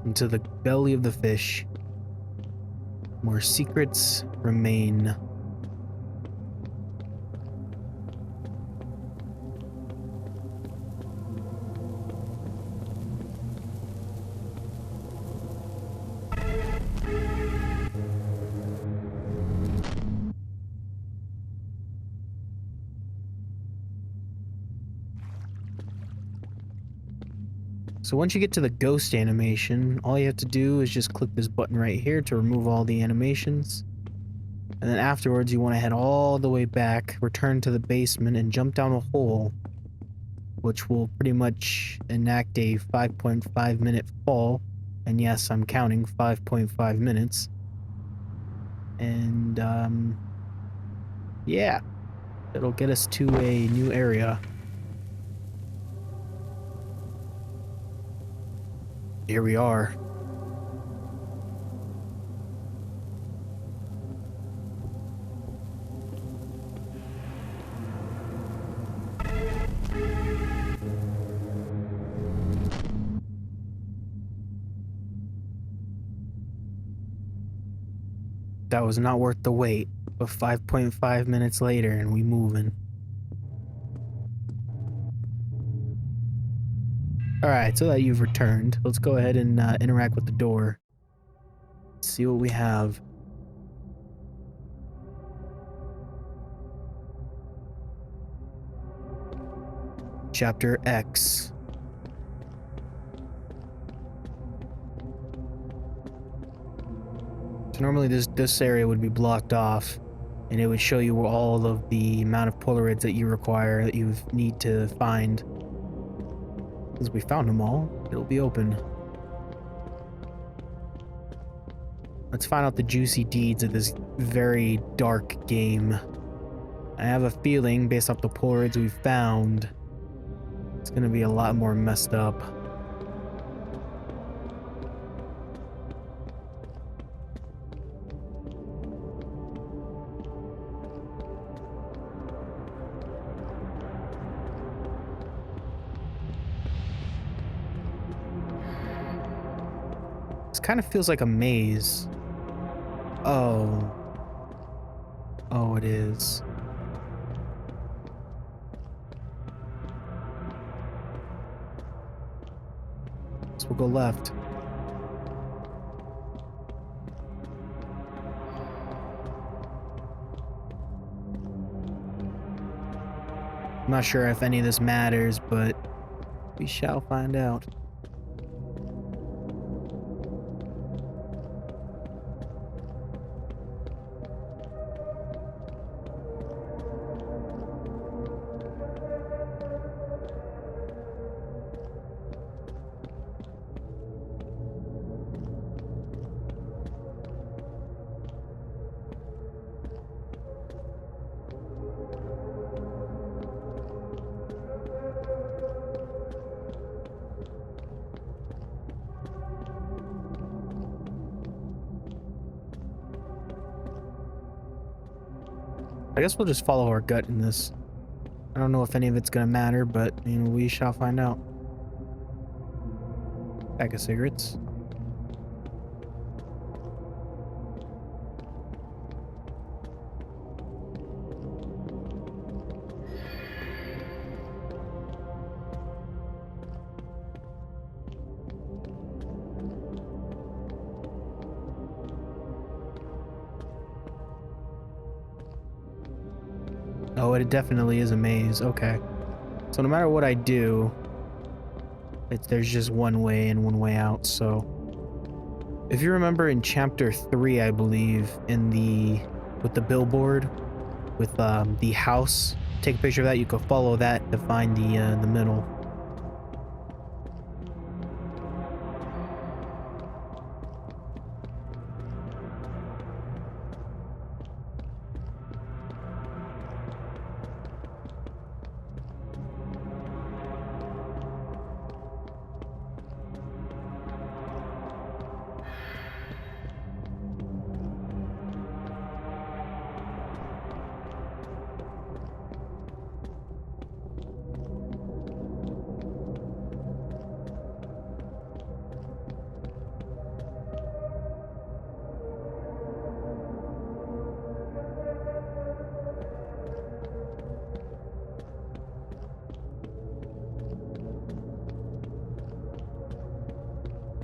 Into the belly of the fish, where secrets remain. So once you get to the ghost animation, all you have to do is just click this button right here to remove all the animations. And then afterwards, you want to head all the way back, return to the basement, and jump down a hole, which will pretty much enact a 5.5 minute fall. And yes, I'm counting 5.5 minutes. And, yeah, it'll get us to a new area. Here we are. That was not worth the wait, but 5.5 minutes later and we moving. Alright, so that you've returned, let's go ahead and interact with the door. See what we have. Chapter X. So normally this area would be blocked off, and it would show you all of the amount of Polaroids that you require, that you need to find. Since we found them all, it'll be open. Let's find out the juicy deeds of this very dark game. I have a feeling, based off the Polaroids we've found, it's gonna be a lot more messed up. This kind of feels like a maze. Oh. Oh, it is. So we'll go left. I'm not sure if any of this matters, but we shall find out. I guess we'll just follow our gut in this. I don't know if any of it's gonna matter, but you know, we shall find out. Pack of cigarettes. Oh, it definitely is a maze. Okay. So no matter what I do, there's just one way in, one way out. So if you remember in chapter 3, I believe, with the billboard, with the house, take a picture of that. You can follow that to find the middle.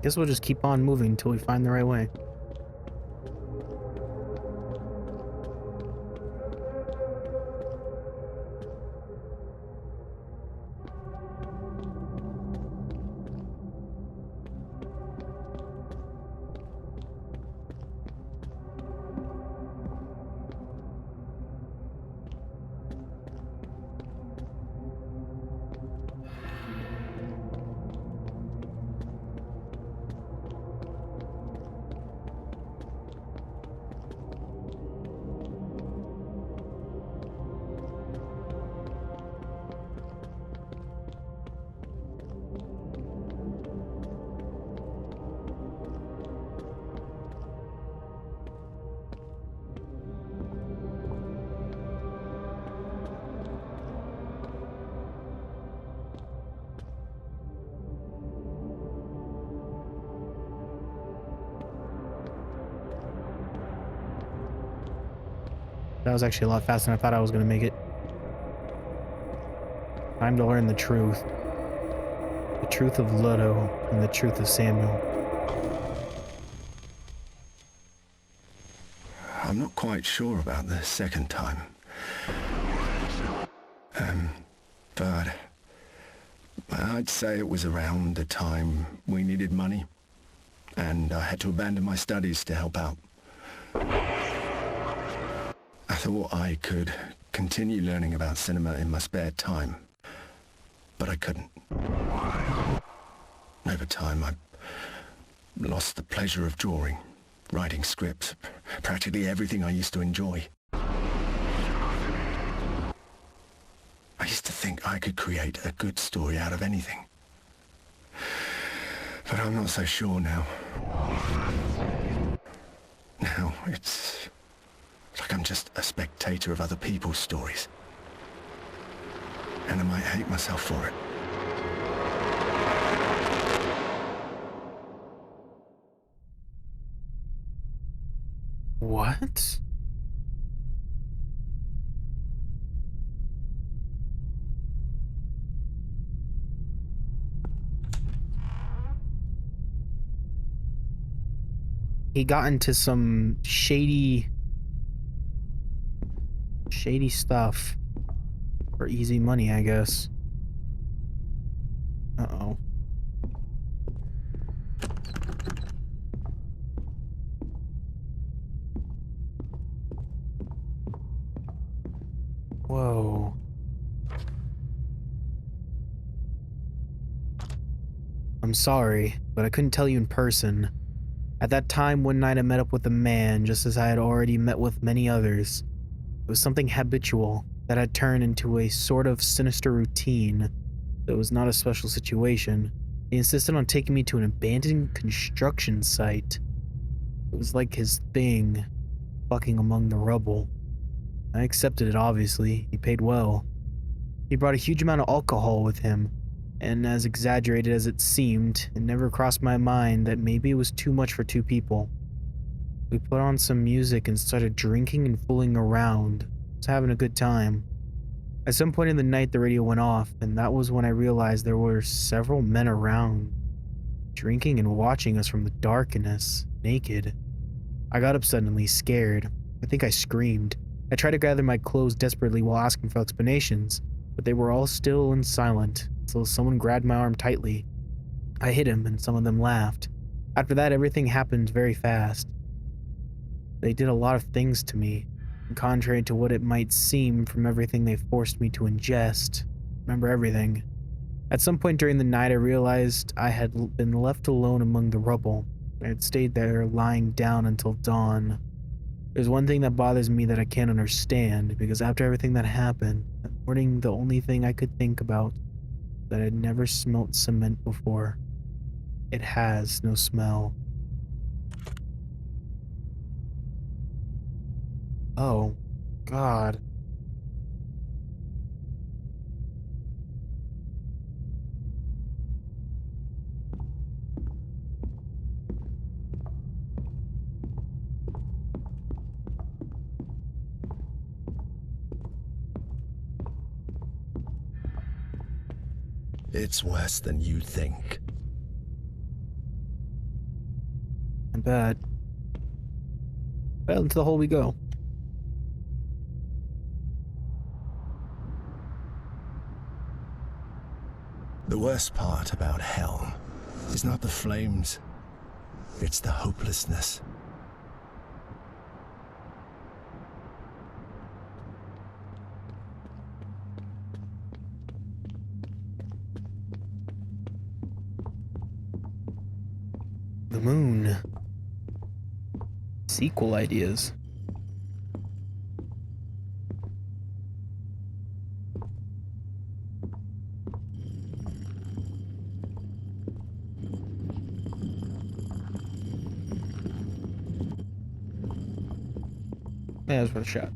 Guess we'll just keep on moving until we find the right way. That was actually a lot faster than I thought I was going to make it. Time to learn the truth. The truth of Luto and the truth of Samuel. I'm not quite sure about the second time. But I'd say it was around the time we needed money, and I had to abandon my studies to help out. I thought I could continue learning about cinema in my spare time, but I couldn't. Over time, I lost the pleasure of drawing, writing scripts, practically everything I used to enjoy. I used to think I could create a good story out of anything. But I'm not so sure now. Now, it's like I'm just a spectator of other people's stories. And I might hate myself for it. What? He got into some shady stuff for easy money, I guess. Uh-oh. Whoa. I'm sorry, but I couldn't tell you in person. At that time, one night I met up with a man, just as I had already met with many others. It was something habitual that had turned into a sort of sinister routine. It was not a special situation. He insisted on taking me to an abandoned construction site. It was like his thing, fucking among the rubble. I accepted it, obviously. He paid well. He brought a huge amount of alcohol with him, and as exaggerated as it seemed, it never crossed my mind that maybe it was too much for two people. We put on some music and started drinking and fooling around. I was having a good time. At some point in the night, the radio went off, and that was when I realized there were several men around, drinking and watching us from the darkness, naked. I got up suddenly, scared. I think I screamed. I tried to gather my clothes desperately while asking for explanations, but they were all still and silent, until someone grabbed my arm tightly. I hit him, and some of them laughed. After that, everything happened very fast. They did a lot of things to me, and contrary to what it might seem from everything they forced me to ingest. Remember everything. At some point during the night, I realized I had been left alone among the rubble. I had stayed there, lying down until dawn. There's one thing that bothers me that I can't understand, because after everything that happened, that morning the only thing I could think about was that I'd never smelt cement before. It has no smell. Oh, God. It's worse than you think. like that. Well, into the hole we go. The worst part about hell is not the flames, it's the hopelessness. The moon. Sequel ideas. Yeah, that's worth a shot.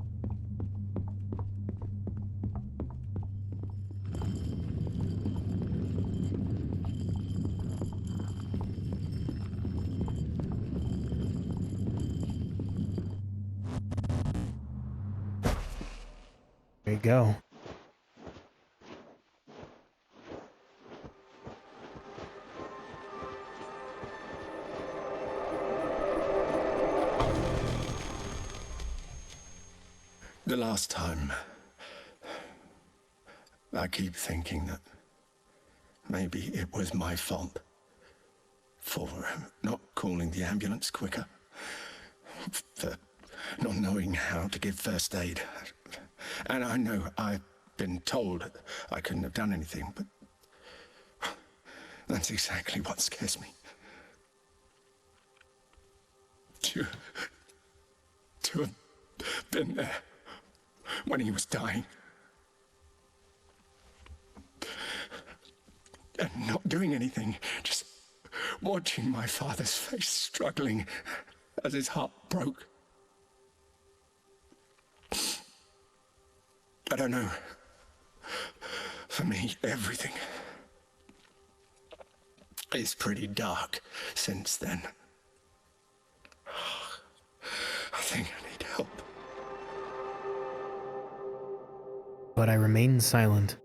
There you go. The last time, I keep thinking that maybe it was my fault for not calling the ambulance quicker, for not knowing how to give first aid. And I know I've been told I couldn't have done anything, but that's exactly what scares me. To have been there when he was dying and not doing anything, just watching my father's face struggling as his heart broke. I don't know. For me, everything is pretty dark since then. I think I need help. But I remain silent.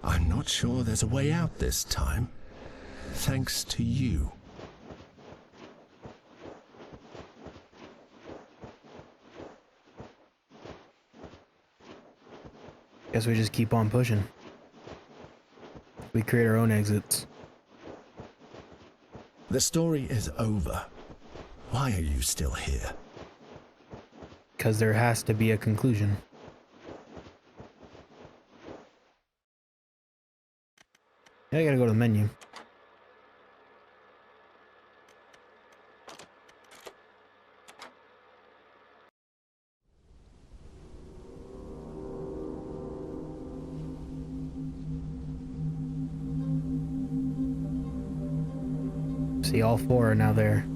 I'm not sure there's a way out this time, thanks to you. Guess we just keep on pushing. We create our own exits. The story is over. Why are you still here? Because there has to be a conclusion. Yeah, I gotta go to the menu. See, all four are now there.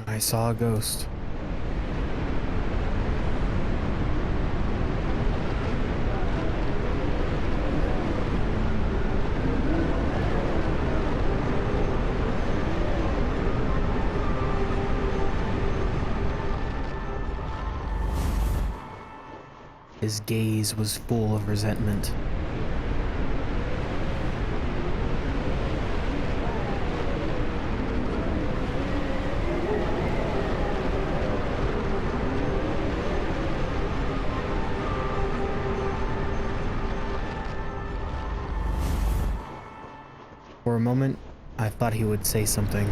I saw a ghost. His gaze was full of resentment. For a moment, I thought he would say something.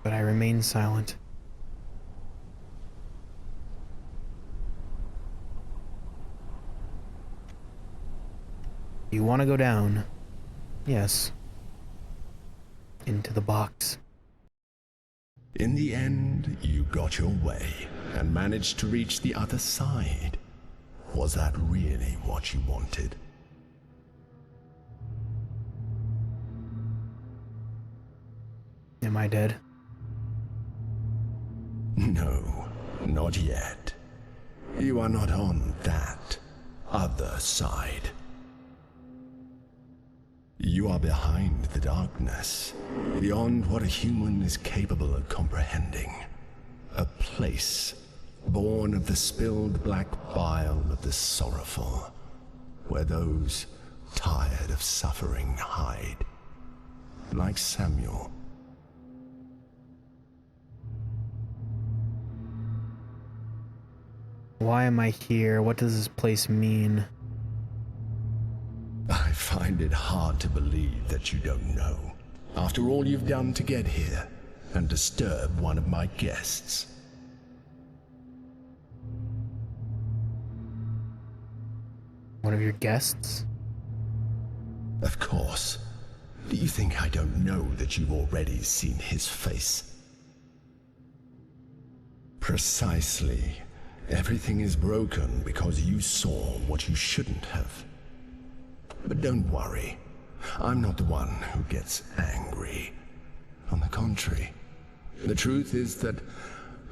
but I remain silent. You want to go down? Yes. Into the box. In the end, you got your way and managed to reach the other side. Was that really what you wanted? Am I dead? No, not yet. You are not on that other side. You are behind the darkness, beyond what a human is capable of comprehending. A place born of the spilled black bile of the sorrowful, where those tired of suffering hide, like Samuel. Why am I here? What does this place mean? I find it hard to believe that you don't know, after all you've done to get here and disturb one of my guests. One of your guests? Of course. Do you think I don't know that you've already seen his face? Precisely. Everything is broken because you saw what you shouldn't have. But don't worry. I'm not the one who gets angry. On the contrary, the truth is that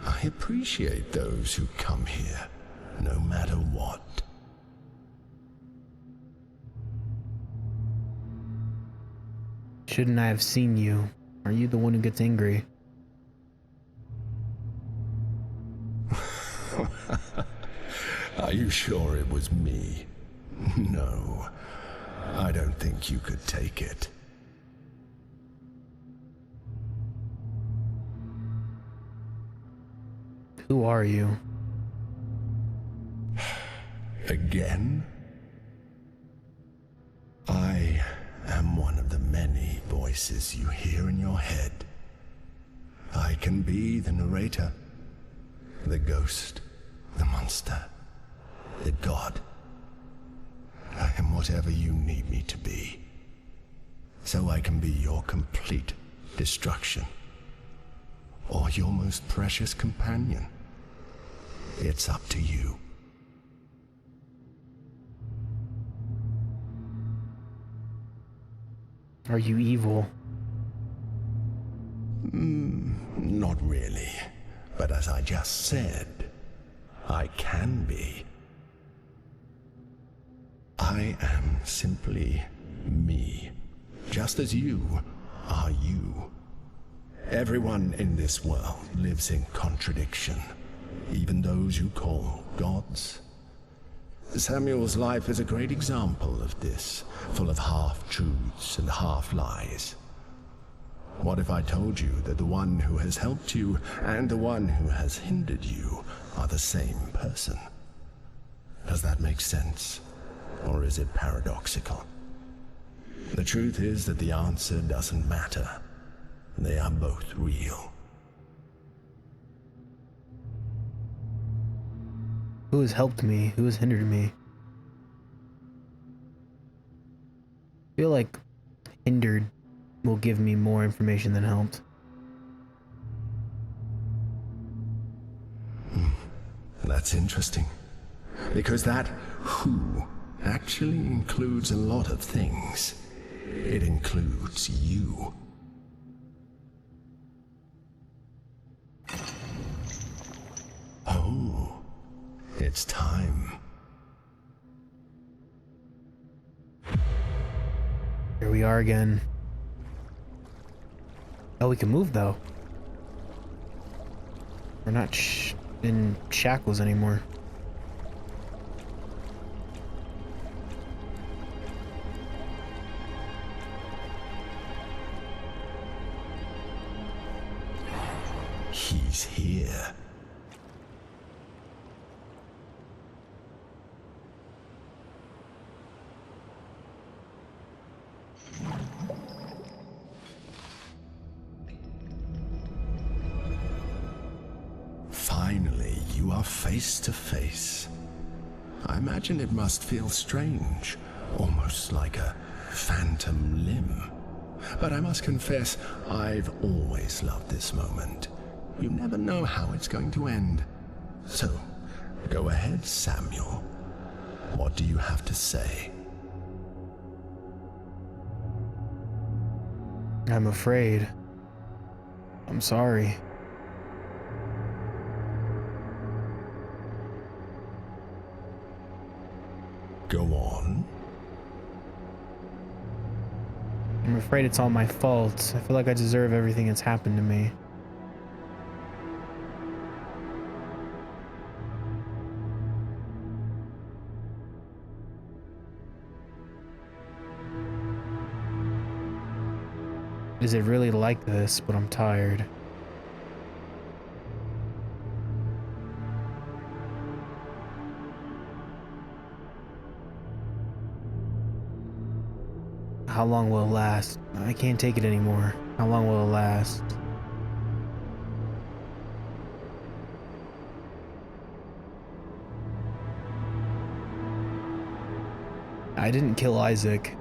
I appreciate those who come here, no matter what. Shouldn't I have seen you? Are you the one who gets angry? Are you sure it was me? No, I don't think you could take it. Who are you? Again? I am one of the many voices you hear in your head. I can be the narrator, the ghost, the monster, the god. I am whatever you need me to be, so I can be your complete destruction, or your most precious companion. It's up to you. Are you evil? Not really, but as I just said, I can be. I am simply me, just as you are you. Everyone in this world lives in contradiction, even those you call gods. Samuel's life is a great example of this, full of half-truths and half-lies. What if I told you that the one who has helped you and the one who has hindered you are the same person? Does that make sense? Or is it paradoxical? The truth is that the answer doesn't matter. They are both real. Who has helped me? Who has hindered me? I feel like hindered will give me more information than helped. That's interesting. Because that who actually includes a lot of things. It includes you. Oh, it's time. Here we are again. Oh, we can move though. We're not in shackles anymore. He's here. you are face to face. I imagine it must feel strange, almost like a phantom limb. But I must confess, I've always loved this moment. You never know how it's going to end. So, go ahead, Samuel. What do you have to say? I'm afraid. I'm sorry. Go on. I'm afraid it's all my fault. I feel like I deserve everything that's happened to me. Is it really like this? But I'm tired. How long will it last? I can't take it anymore. How long will it last? I didn't kill Isaac.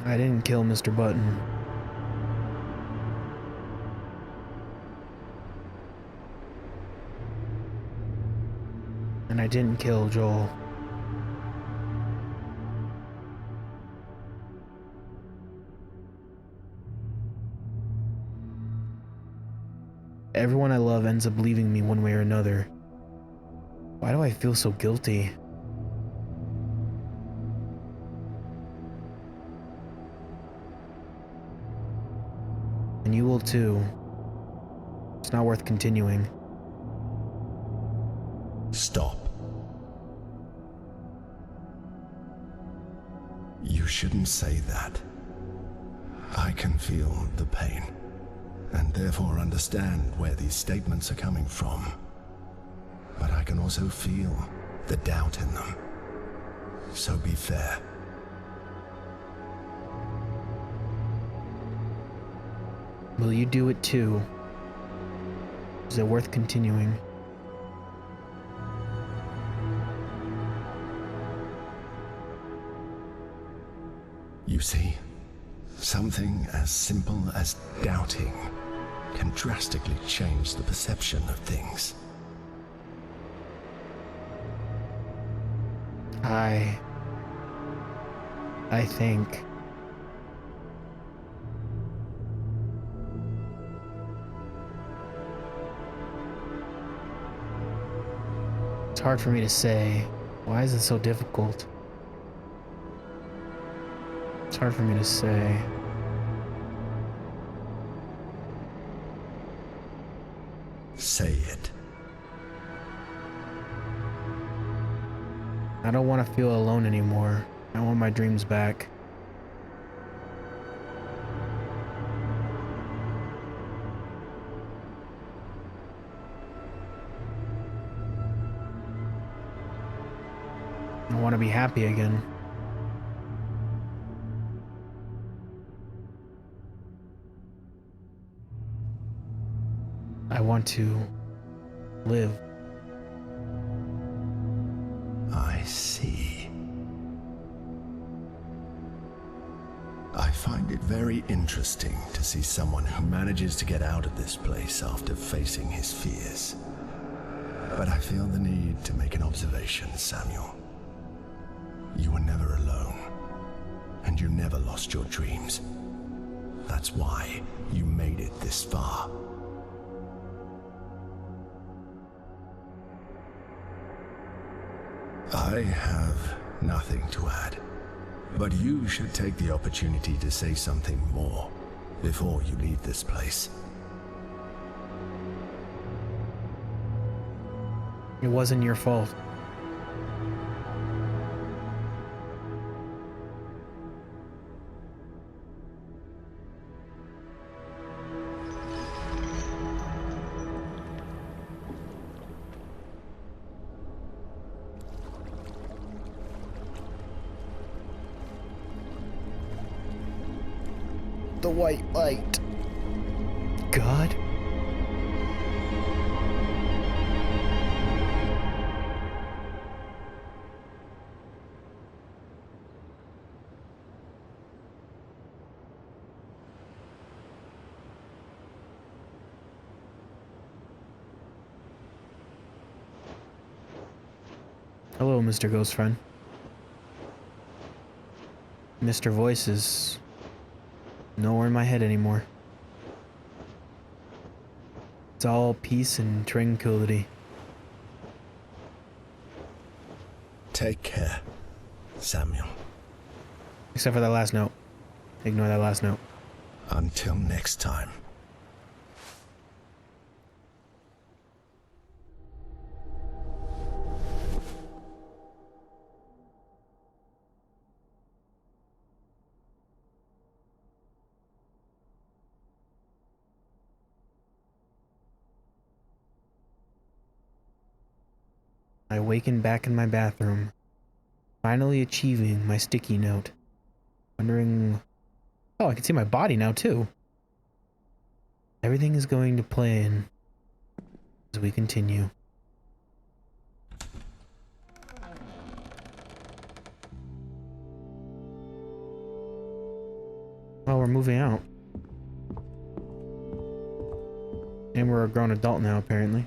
I didn't kill Mr. Button. And I didn't kill Joel. Everyone I love ends up leaving me one way or another. Why do I feel so guilty? And you will too. It's not worth continuing. Stop. You shouldn't say that. I can feel the pain, and therefore understand where these statements are coming from. But I can also feel the doubt in them. So be fair. Will you do it too? Is it worth continuing? You see, something as simple as doubting can drastically change the perception of things. I think it's hard for me to say. Why is it so difficult? It's hard for me to say. Say it. I don't want to feel alone anymore. I want my dreams back. I want to be happy again. I want to live. I see. I find it very interesting to see someone who manages to get out of this place after facing his fears. But I feel the need to make an observation, Samuel. You were never alone, and you never lost your dreams. That's why you made it this far. I have nothing to add, but you should take the opportunity to say something more before you leave this place. It wasn't your fault. the white light. God. Hello, Mr. Ghost Friend. Mr. Voice is nowhere in my head anymore. It's all peace and tranquility. Take care, Samuel. Except for that last note. Ignore that last note. Until next time. I awaken back in my bathroom, finally achieving my sticky note. Wondering... Oh, I can see my body now, too. Everything is going to plan as we continue. Oh, we're moving out. And we're a grown adult now, apparently.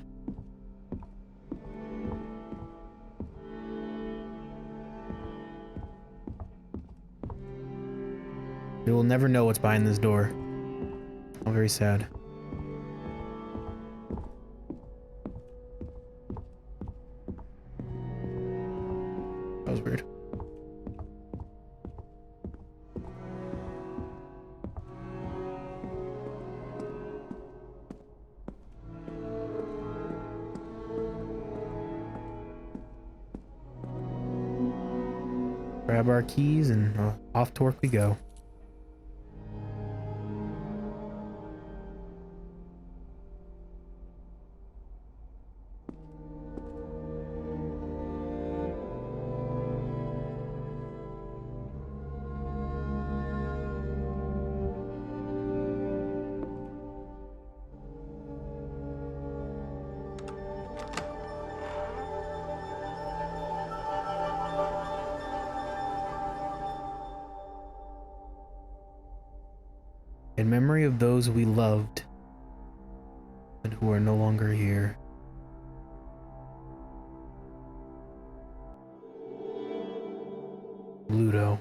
We will never know what's behind this door. I'm very sad. That was weird. Grab our keys and off to work we go. In memory of those we loved and who are no longer here. Luto.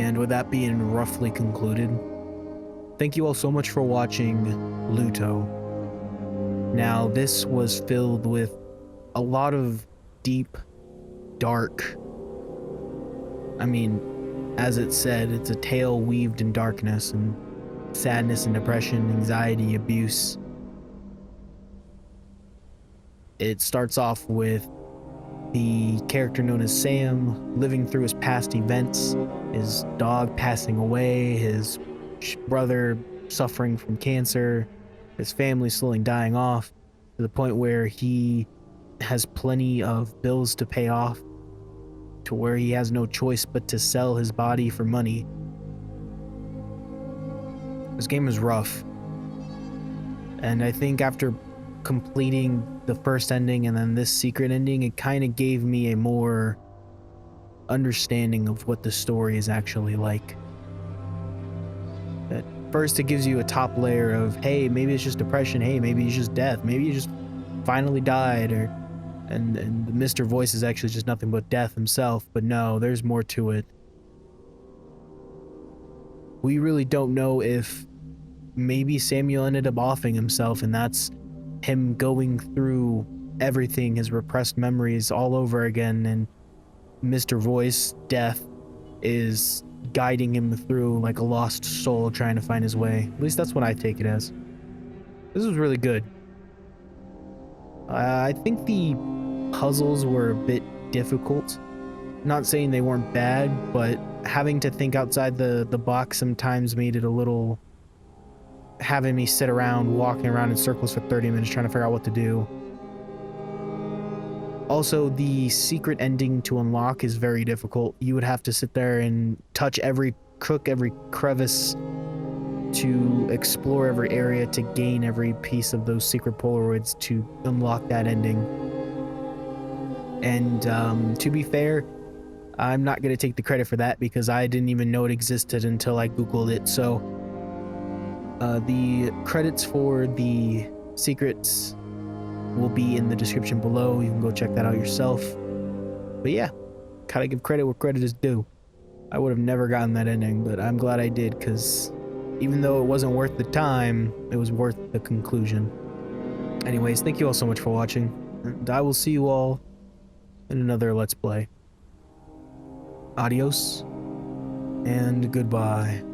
And with that being roughly concluded, thank you all so much for watching Luto. Now, this was filled with a lot of deep, dark, I mean, as it said, it's a tale weaved in darkness and sadness and depression, anxiety, abuse. It starts off with the character known as Sam living through his past events, his dog passing away, his brother suffering from cancer, his family slowly dying off to the point where he has plenty of bills to pay off, to where he has no choice but to sell his body for money. This game is rough, and I think after completing the first ending and then this secret ending, it kind of gave me a more understanding of what the story is actually like. At first, it gives you a top layer of, hey, maybe it's just depression, hey, maybe it's just death, maybe you just finally died, or and the Mr. Voice is actually just nothing but death himself. But no, there's more to it. We really don't know if maybe Samuel ended up offing himself, and that's him going through everything, his repressed memories all over again, and Mr. Voice, death, is guiding him through like a lost soul trying to find his way. At least that's what I take it as. This was really good. I think the puzzles were a bit difficult. Not saying they weren't bad, but having to think outside the box sometimes made it a little, having me sit around walking around in circles for 30 minutes trying to figure out what to do. Also, the secret ending to unlock is very difficult. You would have to sit there and touch every crook, every crevice, to explore every area to gain every piece of those secret Polaroids to unlock that ending. And to be fair, I'm not going to take the credit for that because I didn't even know it existed until I Googled it. So the credits for the secrets will be in the description below. You can go check that out yourself. But yeah, gotta give credit where credit is due. I would have never gotten that ending, but I'm glad I did, because even though it wasn't worth the time, it was worth the conclusion. Anyways, thank you all so much for watching, and I will see you all in another Let's Play. Adios, and goodbye.